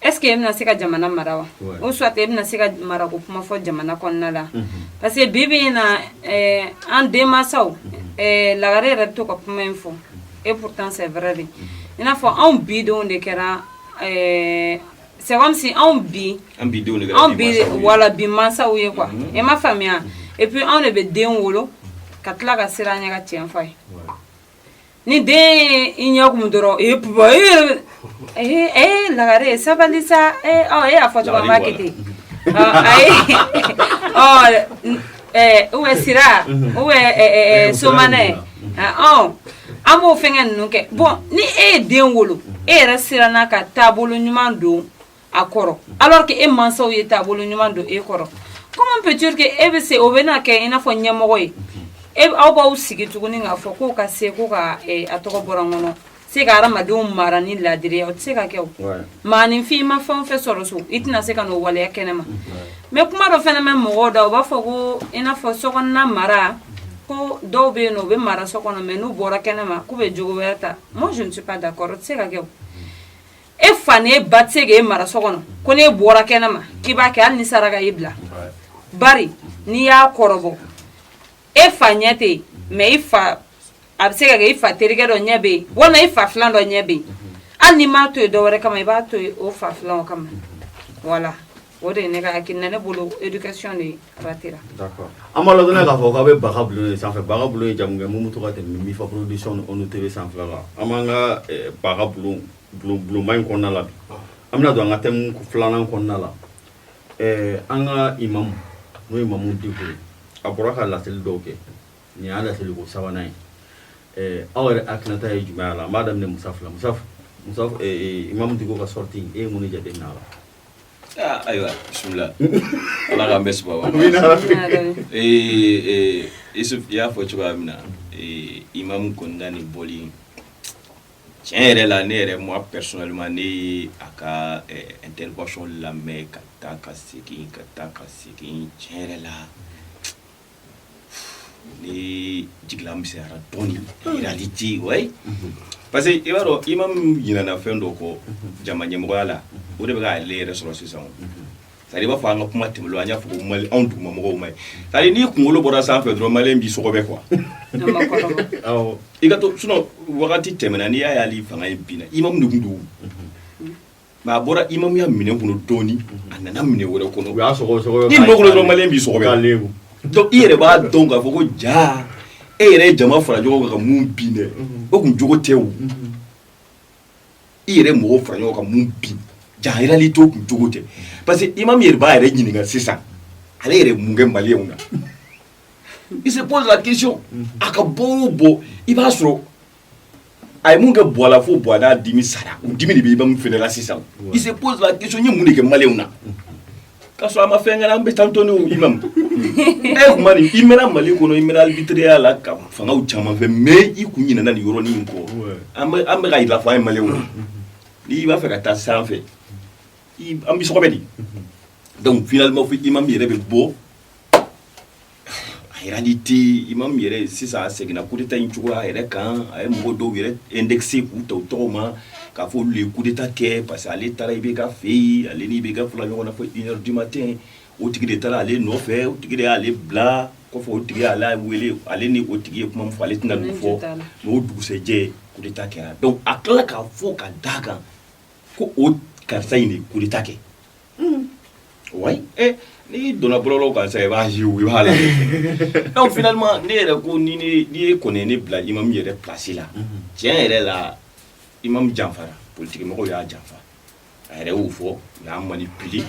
est ce que e bɛna se ka jamana mara wa ou soit e bɛna se ka mara ko kuma fɔ jamana kɔnɔna la parce que bi bi in na an denmansaw lagare yɛrɛ bɛ to ka kuma in fɔ et pourtant c'est vrai de i n'a fɔ anw bidenw de kɛra c'est comme si anw bi wala bi mansaw ye quoi e ma faamuya et puis anw de bɛ den wolo ka tila ka sira ɲɛ ka tiɲɛ fɔ ye ni den i ɲɛ kun dɔrɔn lagare sabali sa e y'a fɔ cogo ma kɛ ten ou sira ou somanɛ an b'o fɛngɛ ninnu kɛ bon ni e ye den wolo e yɛrɛ siranna ka taabolo ɲuman don a kɔrɔ alors que e mansaw ye taabolo ɲuman don e kɔrɔ comment peut-il que e bɛ se o bɛ na kɛ i n'a fɔ ɲɛmɔgɔ ye aw b'aw sigi tuguni k'a fɔ k'o ka se ko ka a tɔgɔ bɔra n kɔnɔ se ka hadamadenw mara ni laadiriya o tɛ se ka kɛ o maaninfin i ma fɛn o fɛn sɔrɔ so i tɛna se ka n'o waleya kɛnɛma mais kuma dɔ fɛnɛ bɛ mɔgɔw da u b'a fɔ ko i n'a fɔ sokɔnɔna mara ko dɔw bɛ yen nɔ u bɛ mara so kɔnɔ mais n'u bɔra kɛnɛma k'u bɛ jogo wɛrɛ ta moi je ne suis pas d'accord o tɛ se ka kɛ o e fa ni e ba tɛ se k'e mara so kɔnɔ ko n'e bɔra kɛnɛma k'i b'a kɛ hali ni saraka y'i bila bari n'i y'a kɔrɔbɔ e fa ɲɛ tɛ yen mais i fa a bɛ se ka kɛ i fa terikɛ dɔ ɲɛ bɛ yen walima i fa filan dɔ ɲɛ bɛ yen hali n'i m'a to yen dɔ wɛrɛ kama i b'a to yen o fa filanw kama voilà o de ye ne ka hakilina ne bolo éducation de ratera. D'accord an b'a ladɔnniya k'a fɔ k'aw bɛ baga bulon de sanfɛ baga bulon ye jamu kɛ mun bɛ to ka tɛmɛ Mifa production ni ONU TV sanfɛla la an b'an ka baga bulonba in kɔnɔna la bi an bɛna don an ka thème filanan kɔnɔna la an ka imamu n'o ye Mamu Diko ye a bɔra ka laseli dɔw kɛ nin y'a laseli ko sabanan ye aw yɛrɛ hakilinata ye jumɛn ye a la an b'a daminɛ Musa Imamu Diko ka sortie e ye mun de jateminɛ a la. Ayiwa bisimila ala k'an bɛɛ sababu Isuf i y'a fɔ cogoya min na imamu kɔnida ni bɔli tiɲɛ yɛrɛ la ne yɛrɛ moi personnellement ne ye a ka intervention lamɛn ka taa ka segin tiɲɛ yɛrɛ la ni jigila misɛnyara dɔɔni réalité ouais parce que i b'a dɔn imam ɲinɛna fɛn dɔ kɔ jama ɲɛmɔgɔya la o de bɛ k'ale yɛrɛ sɔrɔ sisan c'est-à-dire i b'a fɔ an ka kuma tɛmɛlen an y'a fɔ ko Mali anw dugumamɔgɔw ma ɲi c'est-à-dire n'i kunkolo bɔra sanfɛ dɔrɔn maliyɛn b'i sɔgɔbɛ quoi awɔ i ka to sinon wagati tɛmɛna n'i y'a ye hali fanga in binna imam de tun don mais a bɔra imamuya minɛn kɔnɔ dɔɔni a nana minɛn wɛrɛ kɔnɔ u y'a sɔgɔ n'i nɔgɔlen dɔrɔn maliyɛn b'i sɔgɔbɛ donc i yɛrɛ b'a dɔn k'a fɔ ko jaa e yɛrɛ ye jama fara ɲɔgɔn kan ka mun bin dɛ o kun jogo tɛ o i yɛrɛ mɔgɔw fara ɲɔgɔn kan mun bin jaa réalité o kun jogo tɛ parce que imam yɛrɛ b'a yɛrɛ ɲininka sisan ale yɛrɛ mun kɛ maliyɛnw na il se pose la question a ka bɔ o bɔ i b'a sɔrɔ a ye mun kɛ bɔ a la fo bɔ a n'a dimi sara o dimi de bɛ imam fɛnɛ la sisan il se pose la question n ye mun de kɛ maliyɛnw na k'a sɔrɔ a ma fɛn kɛ an bɛ taa tɔni o imam kuma nin i mɛnna Mali kɔnɔ i mɛnna arbitriya la ka fangaw caman fɛ mais i kun ɲinɛna nin yɔrɔnin in kɔ an bɛ ka yira fɔ an ye maliyɛnw na n'i b'a fɛ ka taa sanfɛ an bɛ sɔgɔbɛ de donc finalement fo imam yɛrɛ bɛ bɔ a réalité imam yɛrɛ sisan a seginna coup d'état in cogoya yɛrɛ kan a ye mɔgɔ dɔw yɛrɛ indexé k'u ta u tɔgɔ ma k'a fɔ olu ye coup d'état kɛ parce que ale taara IBK fɛ yen ale ni IBK fɔra ɲɔgɔn na fo 1h du matin o tigi de taara ale nɔfɛ o tigi de y'ale bila kɔfɛ o tigi y'ale wele ale ni o tigi ye kuma min fɔ ale tɛna nin fɔ mais o dugusɛjɛ coup d'état kɛra donc a tila k'a fɔ ka d'a kan ko o karisa in de coup d'état kɛ ouais n'i donna bɔlɔlɔw kan sisan i b'a ye i b'a lajɛ donc finalement ne yɛrɛ ko n'i ye kɔni ne bila imam yɛrɛ place la tiɲɛ yɛrɛ la imam janfara politique mɔgɔw y'a janfa a yɛrɛ y'o fɔ u y'a manipulé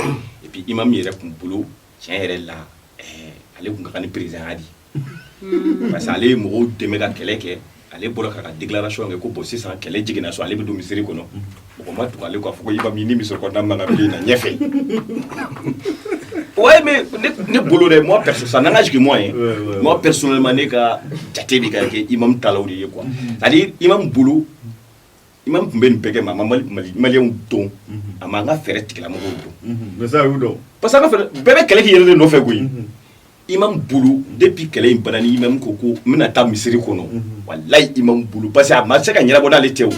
et puis imam yɛrɛ kun bolo tiɲɛ yɛrɛ la ale kun ka kan ni président ya di parce que ale ye mɔgɔw dɛmɛ ka kɛlɛ kɛ ale bɔra ka déclaration kɛ ko bon sisan kɛlɛ jiginna so ale bɛ don misiri kɔnɔ mɔgɔ ma tugu ale k'a fɔ ko imam ni misiri kɔnɔna man kan bilen na ɲɛfɛ ouais mais ne bolo dɛ moi perso ça n'engage que moi hein moi personnellement ne ka jate bi ka kɛ imam talaw de ye quoi c'est-à-dire imam bolo imam tun bɛ nin bɛɛ kɛ mais a ma maliyɛnw dɔn a ma an ka fɛɛrɛ tigilamɔgɔw dɔn mais ça y'u dɔn parce que an ka fɛɛrɛ bɛɛ bɛ kɛlɛ k'i yɛrɛ de nɔfɛ koyi imam bolo depuis kɛlɛ in banna ni imam ko n bɛna taa misiri kɔnɔ walayi imam bolo parce que a ma se ka ɲɛnabɔ n'ale tɛ o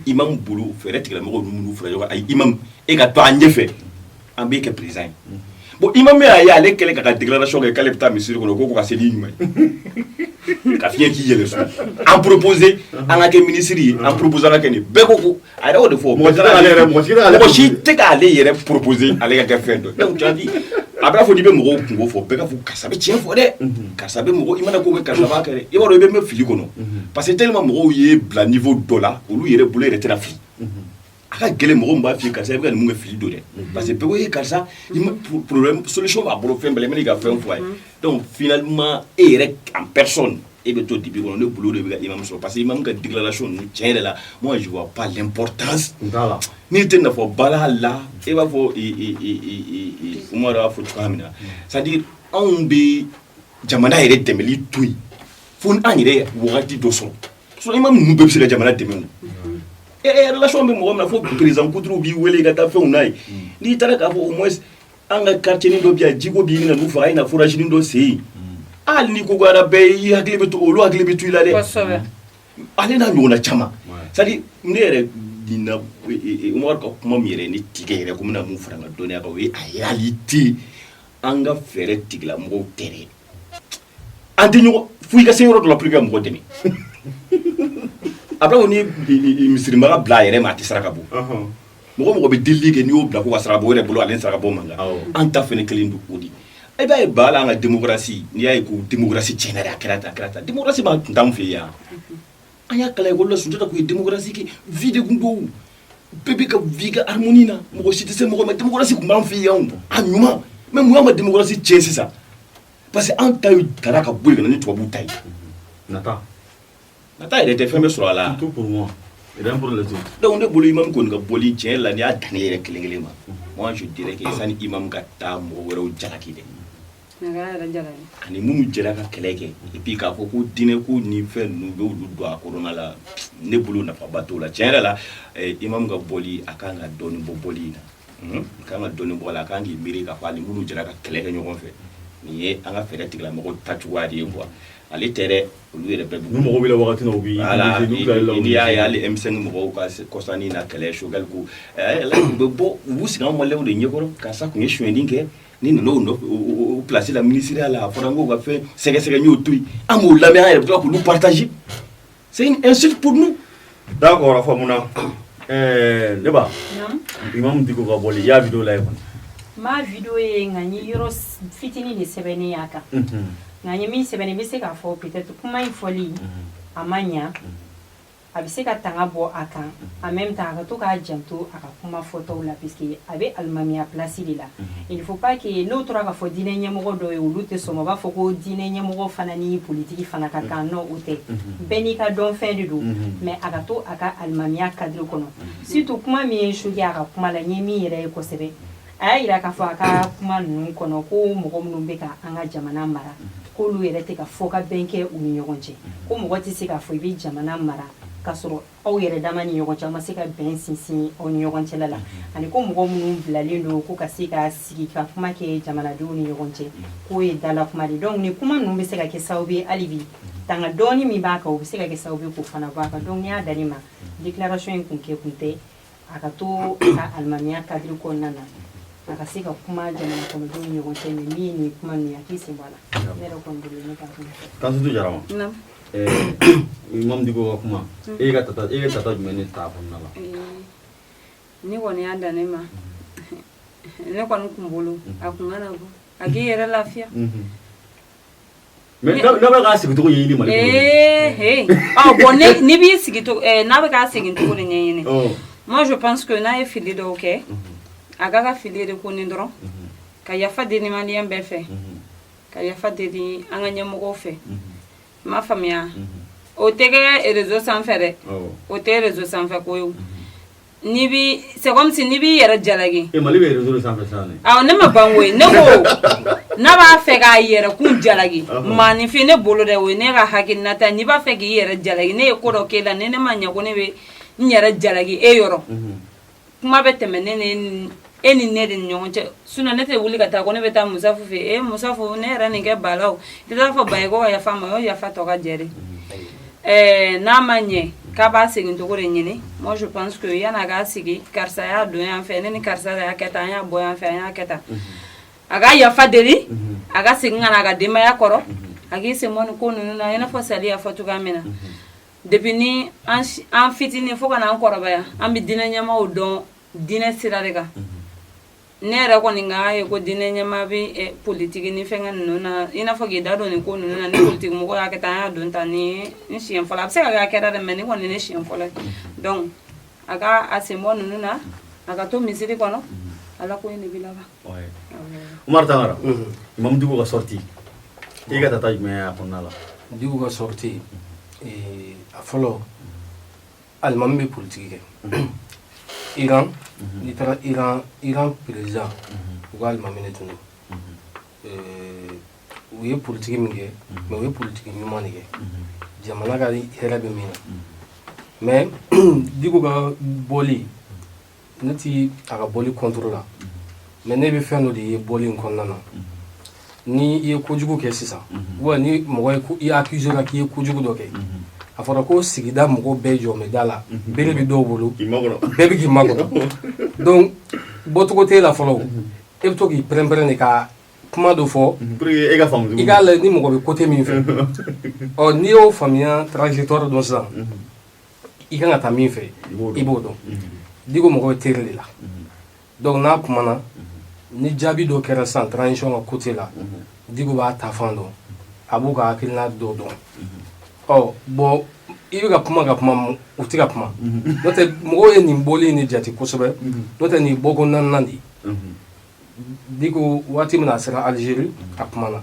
imam bolo fɛɛrɛ tigilamɔgɔw ninnu fara ɲɔgɔn kan ayi imam e ka to an ɲɛfɛ an b'e kɛ président ye bon imam y'a ye ale kɛlɛ ka déclaration kɛ k'ale bɛ taa misiri kɔnɔ ko ka se ni ɲuman ye ka fiɲɛ k'i yɛlɛ so an proposé an ka kɛ ministre ye an proposé an ka kɛ nin bɛɛ ko a yɛrɛ o de fɔ mɔgɔ si tɛ k'ale yɛrɛ proposé ale ka kɛ fɛn dɔ donc tu as dit a b'a fɔ n'i bɛ mɔgɔw kungo fɔ bɛɛ ka fɔ karisa bɛ tiɲɛ fɔ dɛ karisa bɛ mɔgɔ i mana ko kɛ karisa b'a kɛ dɛ i b'a dɔn i bɛ mɛn fili kɔnɔ parce que tellement mɔgɔw ye bila niveau dɔ la olu yɛrɛ bolo yɛrɛ tɛna fili a ka gɛlɛn mɔgɔ min b'a f'i ye karisa i bɛ ka nin mun kɛ fili don dɛ parce que bɛɛ ko karisa problème solution b'a bolo fɛn bɛɛ la i mana i ka fɛn fɔ a ye donc finalement e yɛrɛ en personne e bɛ to dibi kɔnɔ ne bolo de bɛ ka imam sɔrɔ parce que imam ka déclaration ninnu tiɲɛ yɛrɛ la moi je vois pas l'importance n'i tɛ nafa bala la e b'a fɔ Umaru y'a fɔ cogoya min na c'est à dire anw bɛ jamana yɛrɛ dɛmɛli to yen fo an yɛrɛ wagati dɔ sɔrɔ sinon imam ninnu bɛɛ bɛ se ka jamana dɛmɛ o relation bɛ mɔgɔ min na fo président kuturuw b'i wele ka taa fɛnw n'a ye n'i taara k'a fɔ au moins an ka quartier nin dɔ bɛ yan jiko b'i na n'u faga a ye na forage nin dɔ sen yen hali n'i ko ko ara bɛɛ i hakili bɛ to olu hakili bɛ to i la dɛ ale n'a ɲɔgɔnna caman c'est à dire ne yɛrɛ dina Umaru ka kuma min yɛrɛ ne tigɛ yɛrɛ ko n bɛna mun fara n ka dɔnniya kan o ye a réalité an ka fɛɛrɛ tigilamɔgɔw tɛ dɛ an tɛ ɲɔgɔn fo i ka se yɔrɔ dɔ la pour que ka mɔgɔ dɛmɛ a bɛ ni misirimaga bila a yɛrɛ ma a tɛ saraka bɔ mɔgɔ mɔgɔ bɛ delili kɛ n'i y'o bila ko ka saraka bɔ o yɛrɛ bolo ale saraka bɔ man kan an ta fɛnɛ kelen don o de e b'a ye ba la an ka démocratie n'i y'a ye ko démocratie tiɲɛna dɛ a kɛra tan démocratie ma tun t'anw fɛ yan an y'a kalan ekɔli la Sunjata tun ye démocratie kɛ vie de tun don bɛɛ bɛ ka vie ka harmonie na mɔgɔ si tɛ se mɔgɔ ma démocratie tun b'an fɛ yan a ɲuman mais mun y'an ka démocratie tiɲɛ sisan parce que an ta ye tara ka bɔ yen ka na ni tubabuw ta ye nata yɛrɛ tɛ fɛn bɛ sɔrɔ a la tout pour moi rien pour les autres donc ne bolo imam kɔni ka bɔli tiɲɛ la n'i y'a dan ne yɛrɛ kelen kelen ma moi je dirais que sani imam ka taa mɔgɔ wɛrɛw jalaki dɛ ani minnu jɛra ka kɛlɛ kɛ et puis k'a fɔ ko diinɛ ko ni fɛn ninnu bɛ olu don a kɔnɔna la ne bolo nafaba t'o la tiɲɛ yɛrɛ la imam ka bɔli a kan ka dɔɔni bɔ bɔli in na a kan ka dɔɔni bɔ a la a kan k'i miiri k'a fɔ ani minnu jɛra ka kɛlɛ kɛ ɲɔgɔn fɛ nin ye an ka fɛɛrɛ tigilamɔgɔw tacogoya de ye quoi ale tɛ dɛ olu yɛrɛ bɛɛ ni mɔgɔ bɛ wagati na u bi n'i y'a ye hali M5 mɔgɔw ka kɔsani na kɛlɛ Choguel ko u bɛ bɔ u b'u sigi an maliyɛnw de ɲɛkɔrɔ karisa kun ye sonyɛli kɛ ni ninnu o place la ministériya la a fɔra n k'o ka fɛn sɛgɛsɛgɛ n y'o to yen an b'o lamɛn an yɛrɛ bɛ tila k'olu partager c'est une insulte pour nous. D'accord a faamuna ne ba Imam Dicko ka bɔli i y'a vidéo lajɛ kɔni. Ma vidéo ye nka n ye yɔrɔ fitinin de sɛbɛnnen y'a kan nka n ye min sɛbɛnnen n bɛ se k'a fɔ peut-être kuma in fɔli a ma ɲa a bɛ se ka tanga bɔ a kan en même temps a ka to k'a janto a ka kuma fɔtaw la puisque a bɛ alimamiya place de la il faut pas que n'o tora k'a fɔ diinɛ ɲɛmɔgɔ dɔw ye olu tɛ sɔn o b'a fɔ ko diinɛ ɲɛmɔgɔ fana ni politiki fana ka kan non o tɛ bɛɛ n'i ka dɔnfɛn de don mais a ka to a ka alimamiya cadre kɔnɔ surtout kuma min ye choqué a ka kuma la n ye min yɛrɛ ye kosɛbɛ a y'a yira k'a fɔ a ka kuma ninnu kɔnɔ ko mɔgɔ minnu bɛ ka an ka jamana mara k'olu yɛrɛ tɛ ka fɔ ka bɛn kɛ u ni ɲɔgɔn cɛ ko mɔgɔ tɛ se k'a fɔ i bɛ jamana mara k'a sɔrɔ aw yɛrɛ dama ni ɲɔgɔn cɛ aw ma se ka bɛn sinsin aw ni ɲɔgɔn cɛla la ani ko mɔgɔ minnu bilalen don ko ka se ka sigi ka kuma kɛ jamanadenw ni ɲɔgɔn cɛ k'o ye dala kuma de donc ni kuma ninnu bɛ se ka kɛ sababu ye hali bi tanga dɔɔni min b'a kan o bɛ se ka kɛ sababu ye k'o fana bɔ a kan donc n'i y'a dal'i ma déclaration in kun kɛ kun tɛ a ka to a ka alimamiya cadre kɔnɔna na a ka se ka kuma jamana kɔnɔdenw ni ɲɔgɔn cɛ mais min ye nin kuma ninnu ye a k'i sen bɔ a la ne yɛrɛ kɔni bolo ne ka kuma fɛ. Kansutu Jarama. Imam Dicko ka kuma e ka tata jumɛn ne t'a kɔnɔna la. Ni kɔni y'a dan ne ma ne kɔni kun bolo a kun kana bɔ a k'i yɛrɛ lafiya. Mais n'a bɛ k'a sigicogo ɲɛɲini Mali kɔnɔ. Bon ni b'i sigicogo n'a bɛ k'a sigicogo de ɲɛɲini. Moi je pense que n'a ye fili dɔw kɛ a ka fili de ko ni dɔrɔn ka yafa deli maliyɛn bɛɛ fɛ ka yafa deli an ka ɲɛmɔgɔw fɛ. Ma faamuya o tɛ kɛ réseau sanfɛ dɛ o tɛ réseau sanfɛ ko ye ni bi c'est comme si ni b'i yɛrɛ jalaki Mali bɛ réseau sanfɛ sisan ne awɔ ne ma ban koyi ne ko n'a b'a fɛ k'a yɛrɛ kun jalaki maanifin ne bolo dɛ o ye ne ka hakilinata ye n'i b'a fɛ k'i yɛrɛ jalaki ne ye ko dɔ k'e la ni ne ma ɲɛ ko ne bɛ n yɛrɛ jalaki e yɔrɔ kuma bɛ tɛmɛ ne ni e ni ne de ni ɲɔgɔn cɛ sinon ne tɛ wuli ka taa ko ne bɛ taa Musafu fɛ Musafu ne yɛrɛ nin kɛ balaw i tɛ fɔ Baye ko ka yafa ma o yafa tɔ ka jɛ de n'a ma ɲɛ k'a b'a segin cogo de ɲini moi je pense que yan'a k'a sigi karisa y'a don yan fɛ ne ni karisa y'a kɛ tan an y'a bɔ yan fɛ an y'a kɛ tan a ka yafa deli a ka segin ka na a ka denbaya kɔrɔ a k'i sen bɔ nin ko ninnu na i n'a fɔ Sali y'a fɔ cogoya min na depuis ni an fitinin fo ka na an kɔrɔbaya an bɛ diinɛ ɲɛmaaw dɔn diinɛ sira de kan ne yɛrɛ kɔni ka ye ko diinɛ ɲɛmaa bɛ politiki ni fɛnkɛ ninnu na i n'a fɔ k'i da don nin ko ninnu na ni politiki mɔgɔ y'a kɛ tan an y'a don tan ni siɲɛ fɔlɔ a bɛ se ka kɛ a kɛra dɛ mais ni kɔni ne siɲɛ fɔlɔ ye donc a ka a sen bɔ ninnu na a ka to misiri kɔnɔ ala ko in de bɛ laban. Umar Tangara Imam Dicko ka sortie e ka tata jumɛn y'a kɔnɔna la. Dicko ka sortie a fɔlɔ alimami bɛ politiki kɛ Iran n'i taara Iran président u ka alimami de tun don u ye politiki min kɛ mais u ye politiki ɲuman de kɛ jamana ka hɛrɛ bɛ min na mais Dicko ka bɔli ne ti a ka bɔli contre la mais ne bɛ fɛn dɔ de ye bɔli in kɔnɔna na ni i ye kojugu kɛ sisan ou ni mɔgɔ ye i accusé la k'i ye kojugu dɔ kɛ a fɔra ko sigida mɔgɔw bɛɛ jɔmɛ da la bere bɛ dɔw bolo bɛɛ bɛ k'i makɔnɔ donc bɔcogo t'e la fɔlɔ e bɛ to k'i pɛrɛn-pɛrɛn de ka kuma dɔ fɔ i k'a lajɛ ni mɔgɔ bɛ côté min fɛ n'i y'o faamuya trajectoire dɔn sisan i kan ka taa min fɛ i b'o dɔn Dicko mɔgɔ bɛ teri de la donc n'a kumana ni jaabi dɔ kɛra sisan transition ka côté la Dicko b'a ta fan dɔn a b'u ka hakilina dɔ dɔn bon i bɛ ka kuma u tɛ ka kuma n'o tɛ mɔgɔw ye nin bɔli in de jate kosɛbɛ n'o tɛ nin bɔko naaninan de ye Dicko waati min na a sera Algérie a kumana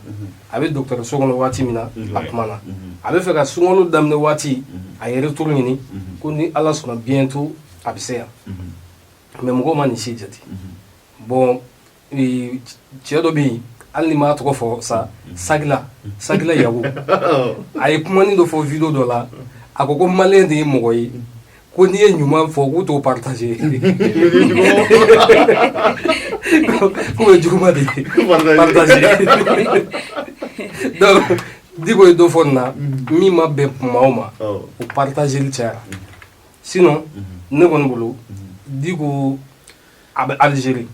a bɛ dɔgɔtɔrɔso kɔnɔ waati min na a kumana a bɛ fɛ ka sunkalo daminɛ waati a ye retour ɲini ko ni Ala sɔnna bientôt a bɛ se yan mais mɔgɔw ma nin si jate bon cɛ dɔ bɛ yen hali ni m'a tɔgɔ fɔ sa Sagila Yago a ye kumani dɔ fɔ video dɔ la a ko maliyɛn de ye mɔgɔ ye ko n'i ye ɲuman fɔ k'u t'o partager k'u bɛ juguman de partager donc Diko ye dɔ fɔ nin na min ma bɛn maaw ma o partageli cayara sinon ne kɔni bolo Diko a bɛ Algérie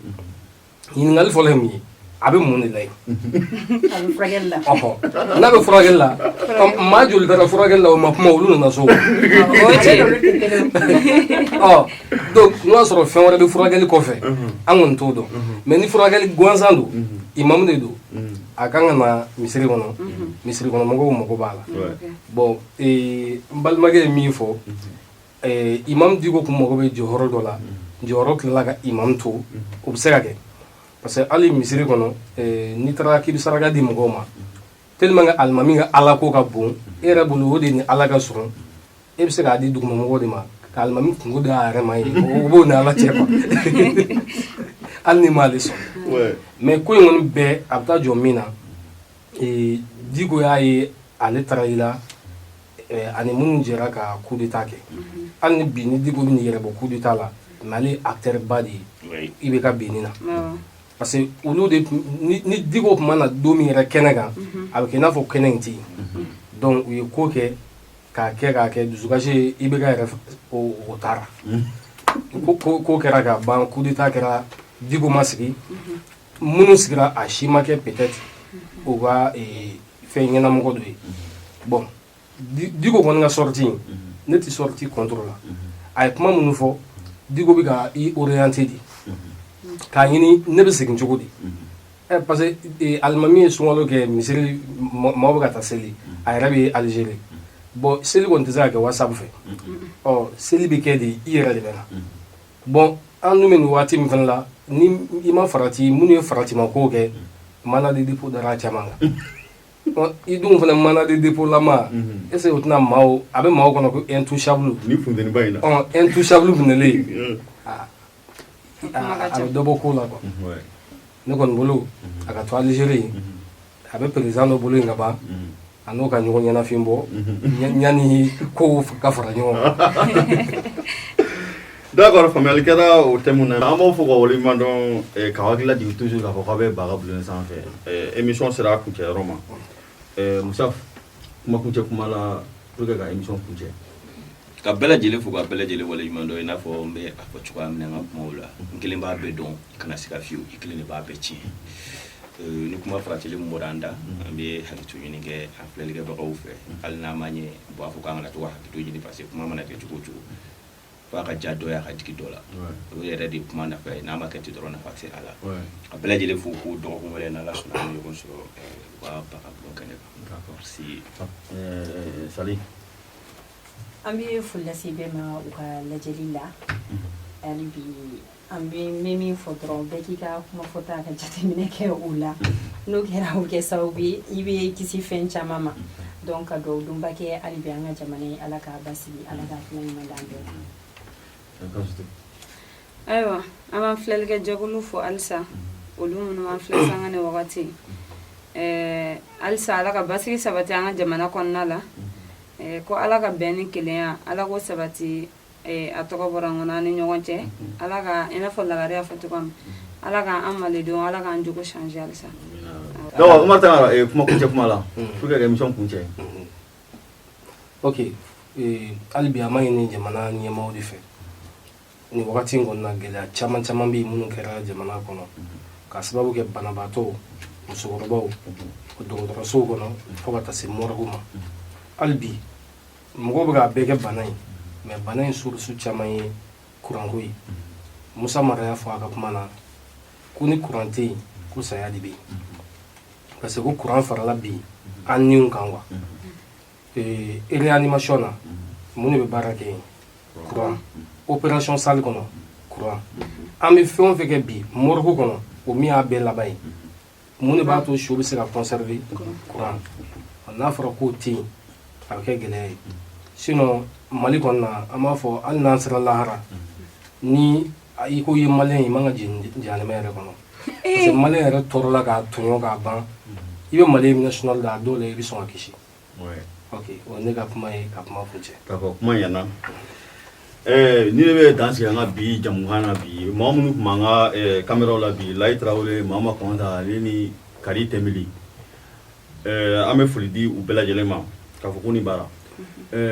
ɲininkali fɔlɔ ye mun ye a bɛ mun de la yen n'a bɛ furakɛli la maa joli taara furakɛli la o ma kuma olu nana so donc n'o y'a sɔrɔ fɛn wɛrɛ bɛ furakɛli kɔfɛ an kɔni t'o dɔn mais ni furakɛli gansan don imamu de don a kan ka na misiri kɔnɔ mɔgɔw mago b'a la bon n balimakɛ ye min fɔ imamu Diko kun mago bɛ jɔyɔrɔ dɔ la jɔyɔrɔ tilala ka imamu to o bɛ se ka kɛ parce que hali misiri kɔnɔ n'i taara k'i bɛ saraka di mɔgɔw ma tellement que alimami ka ala ko ka bon e yɛrɛ bolo o de ni ala ka surun e bɛ se k'a di dugumamɔgɔw de ma ka alimami kungo d'a yɛrɛ ma ye o b'o ni ala cɛ quoi hali ni m'ale sɔn mais ko in kɔni bɛɛ a bɛ taa jɔ min na Diko y'a ye ale taara i la ani minnu jɛra ka coup d'état kɛ hali ni bi ni Diko bɛ n'i yɛrɛ bɔ coup d'état la mais ale ye acteur ba de ye i bɛ ka binni na parce que olu de ni Diko tun mana don min yɛrɛ kɛnɛ kan a bɛ kɛ i n'a fɔ kɛnɛ in tɛ yen donc u ye ko kɛ k'a kɛ dusukasi i bɛ ka yɛrɛ o taara ko kɛra ka ban coup d'état kɛra Diko ma sigi minnu sigira a si ma kɛ peut-être u ka fɛn ɲɛnamɔgɔ dɔ ye bon Diko kɔni ka sortie ne tɛ sortie contre la a ye kuma minnu fɔ Diko bɛ ka i orienter de k'a ɲini ne bɛ segin cogo di parce que alimami ye sunkalo kɛ misiri maaw bɛ ka taa seli a yɛrɛ bɛ Algérie bon seli kɔni tɛ se ka kɛ WhatsApp fɛ seli bɛ kɛ de i yɛrɛ de bɛ na bon an dun bɛ nin waati min fana la ni i ma farati minnu ye faratimako kɛ mana de dépôt dara caman kan i dun fana mana de dépôt lama est ce que o tɛna maaw a bɛ maaw kɔnɔ ko intouchable ni funteniba in na intouchable bunelen a bɛ dɔ bɔ ko la quoi ne kɔni bolo a ka to Algérie a bɛ président dɔ bolo yen ka ban a n'o ka ɲɔgɔn ɲɛnafin bɔ yanni kow ka fara ɲɔgɔn kan d'accord faamuyali kɛra o thème na an b'aw fɔ ka waleɲuman dɔn k'aw hakili lajigin toujours k'a fɔ k'aw bɛ baga bulon sanfɛ émission sera a kuncɛyɔrɔ ma Musaf kuma kuncɛ kuma la pour que ka émission kuncɛ ka bɛɛ lajɛlen fo ka bɛɛ lajɛlen waleɲuman dɔn i n'a fɔ n bɛ a fɔ cogoya min na n ka kumaw la n kelen b'a bɛɛ dɔn i kana se ka fiyewu i kelen de b'a bɛɛ tiɲɛ ni kuma faratilen min bɔra an da an bɛ hakɛto ɲini kɛ a filɛlikɛbagaw fɛ hali n'a ma ɲɛ u b'a fɔ k'an kana to ka hakɛto ɲini parce que kuma mana kɛ cogo o cogo f'a ka ja dɔ ye a ka jigi dɔ la o yɛrɛ de kuma nafa ye n'a ma kɛ ten dɔrɔn nafa tɛ a la a bɛɛ lajɛlen fo ko dɔgɔkun wɛrɛ n'Ala sɔnna an bɛ ɲɔgɔn sɔrɔ u ka baga bulon kɛnɛ kan merci Sali an bɛ foli lase bɛɛ ma u ka lajɛli la hali bi an bɛ min fɔ dɔrɔn bɛɛ k'i ka kuma fɔta ka jateminɛ kɛ o la n'o kɛra o bɛ kɛ sababu ye i bɛ kisi fɛn caman ma donc ka dugawu donba kɛ hali bi an ka jamana ye Ala k'a basigi Ala k'a fɛnɛ ɲuman d'an bɛɛ ayiwa an b'an filɛlikɛjɛkulu fo halisa olu minnu b'an filɛ sanga ni wagati halisa Ala ka basigi sabati an ka jamana kɔnɔna la ko Ala ka bɛn ni kelenya Ala ko sabati a tɔgɔ bɔra n kɔnɔ an ni ɲɔgɔn cɛ Ala ka i n'a fɔ Lagare y'a fɔ cogoya min Ala k'an malidenw Ala k'an jogo changer halisa donc Umar Tangara kuma kuncɛ kuma la pour que ka émission kuncɛ ok hali bi an b'a ɲini jamana ɲɛmaaw de fɛ nin wagati in kɔnɔna gɛlɛya caman caman bɛ yen minnu kɛra jamana kɔnɔ ka sababu kɛ banabaatɔw musokɔrɔbaw dɔgɔtɔrɔsow kɔnɔ fo ka taa se morgue ma hali bi mɔgɔw bɛ k'a bɛɛ kɛ bana in mais bana in source caman ye kuranko ye Musa Mara y'a fɔ a ka kuma na ko ni kuran tɛ yen ko saya de bɛ yen parce que ko kuran farala bi an niw kan quoi réanimation na mun de bɛ baara kɛ yen kuran opération salle kɔnɔ kuran an bɛ fɛn o fɛn kɛ bi morgue kɔnɔ o min y'a bɛɛ laban ye mun de b'a to so bɛ se ka conserver kuran n'a fɔra k'o tɛ yen a bɛ kɛ gɛlɛya ye sinon Mali kɔnɔ na an b'a fɔ hali n'an sera lahara ni i ko i ye maliyɛn ye i man ka jɛn jahanɛmɛ yɛrɛ kɔnɔ parce que malien yɛrɛ tɔɔrɔla k'a tɔɲɔ k'a ban i bɛ mali national da a dɔw la i bɛ sɔn ka kisi ok o ne ka kuma ye ka kuma kuncɛ d'accord kuma ɲɛna ni ne bɛ dan sigi an ka bi jamukan na bi maa minnu tun b'an ka kameraw la bi Layi Tarawele Mama Kɔnta ale ni Kari Tɛnbeli an bɛ foli di u bɛɛ lajɛlen ma k'a fɔ ko ni baara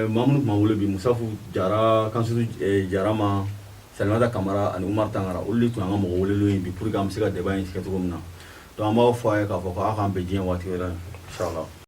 maa minnu tun b'an wele bi Musafu Jara Kansutu Jarama Salimata Kamara ani Umar Tangara olu de tun y'an ka mɔgɔ welelenw ye bi pour que an bɛ se ka débat in kɛ cogo min na donc an b'aw fɔ a ye k'a fɔ ko aw k'an bɛn diɲɛ waati wɛrɛ inchallah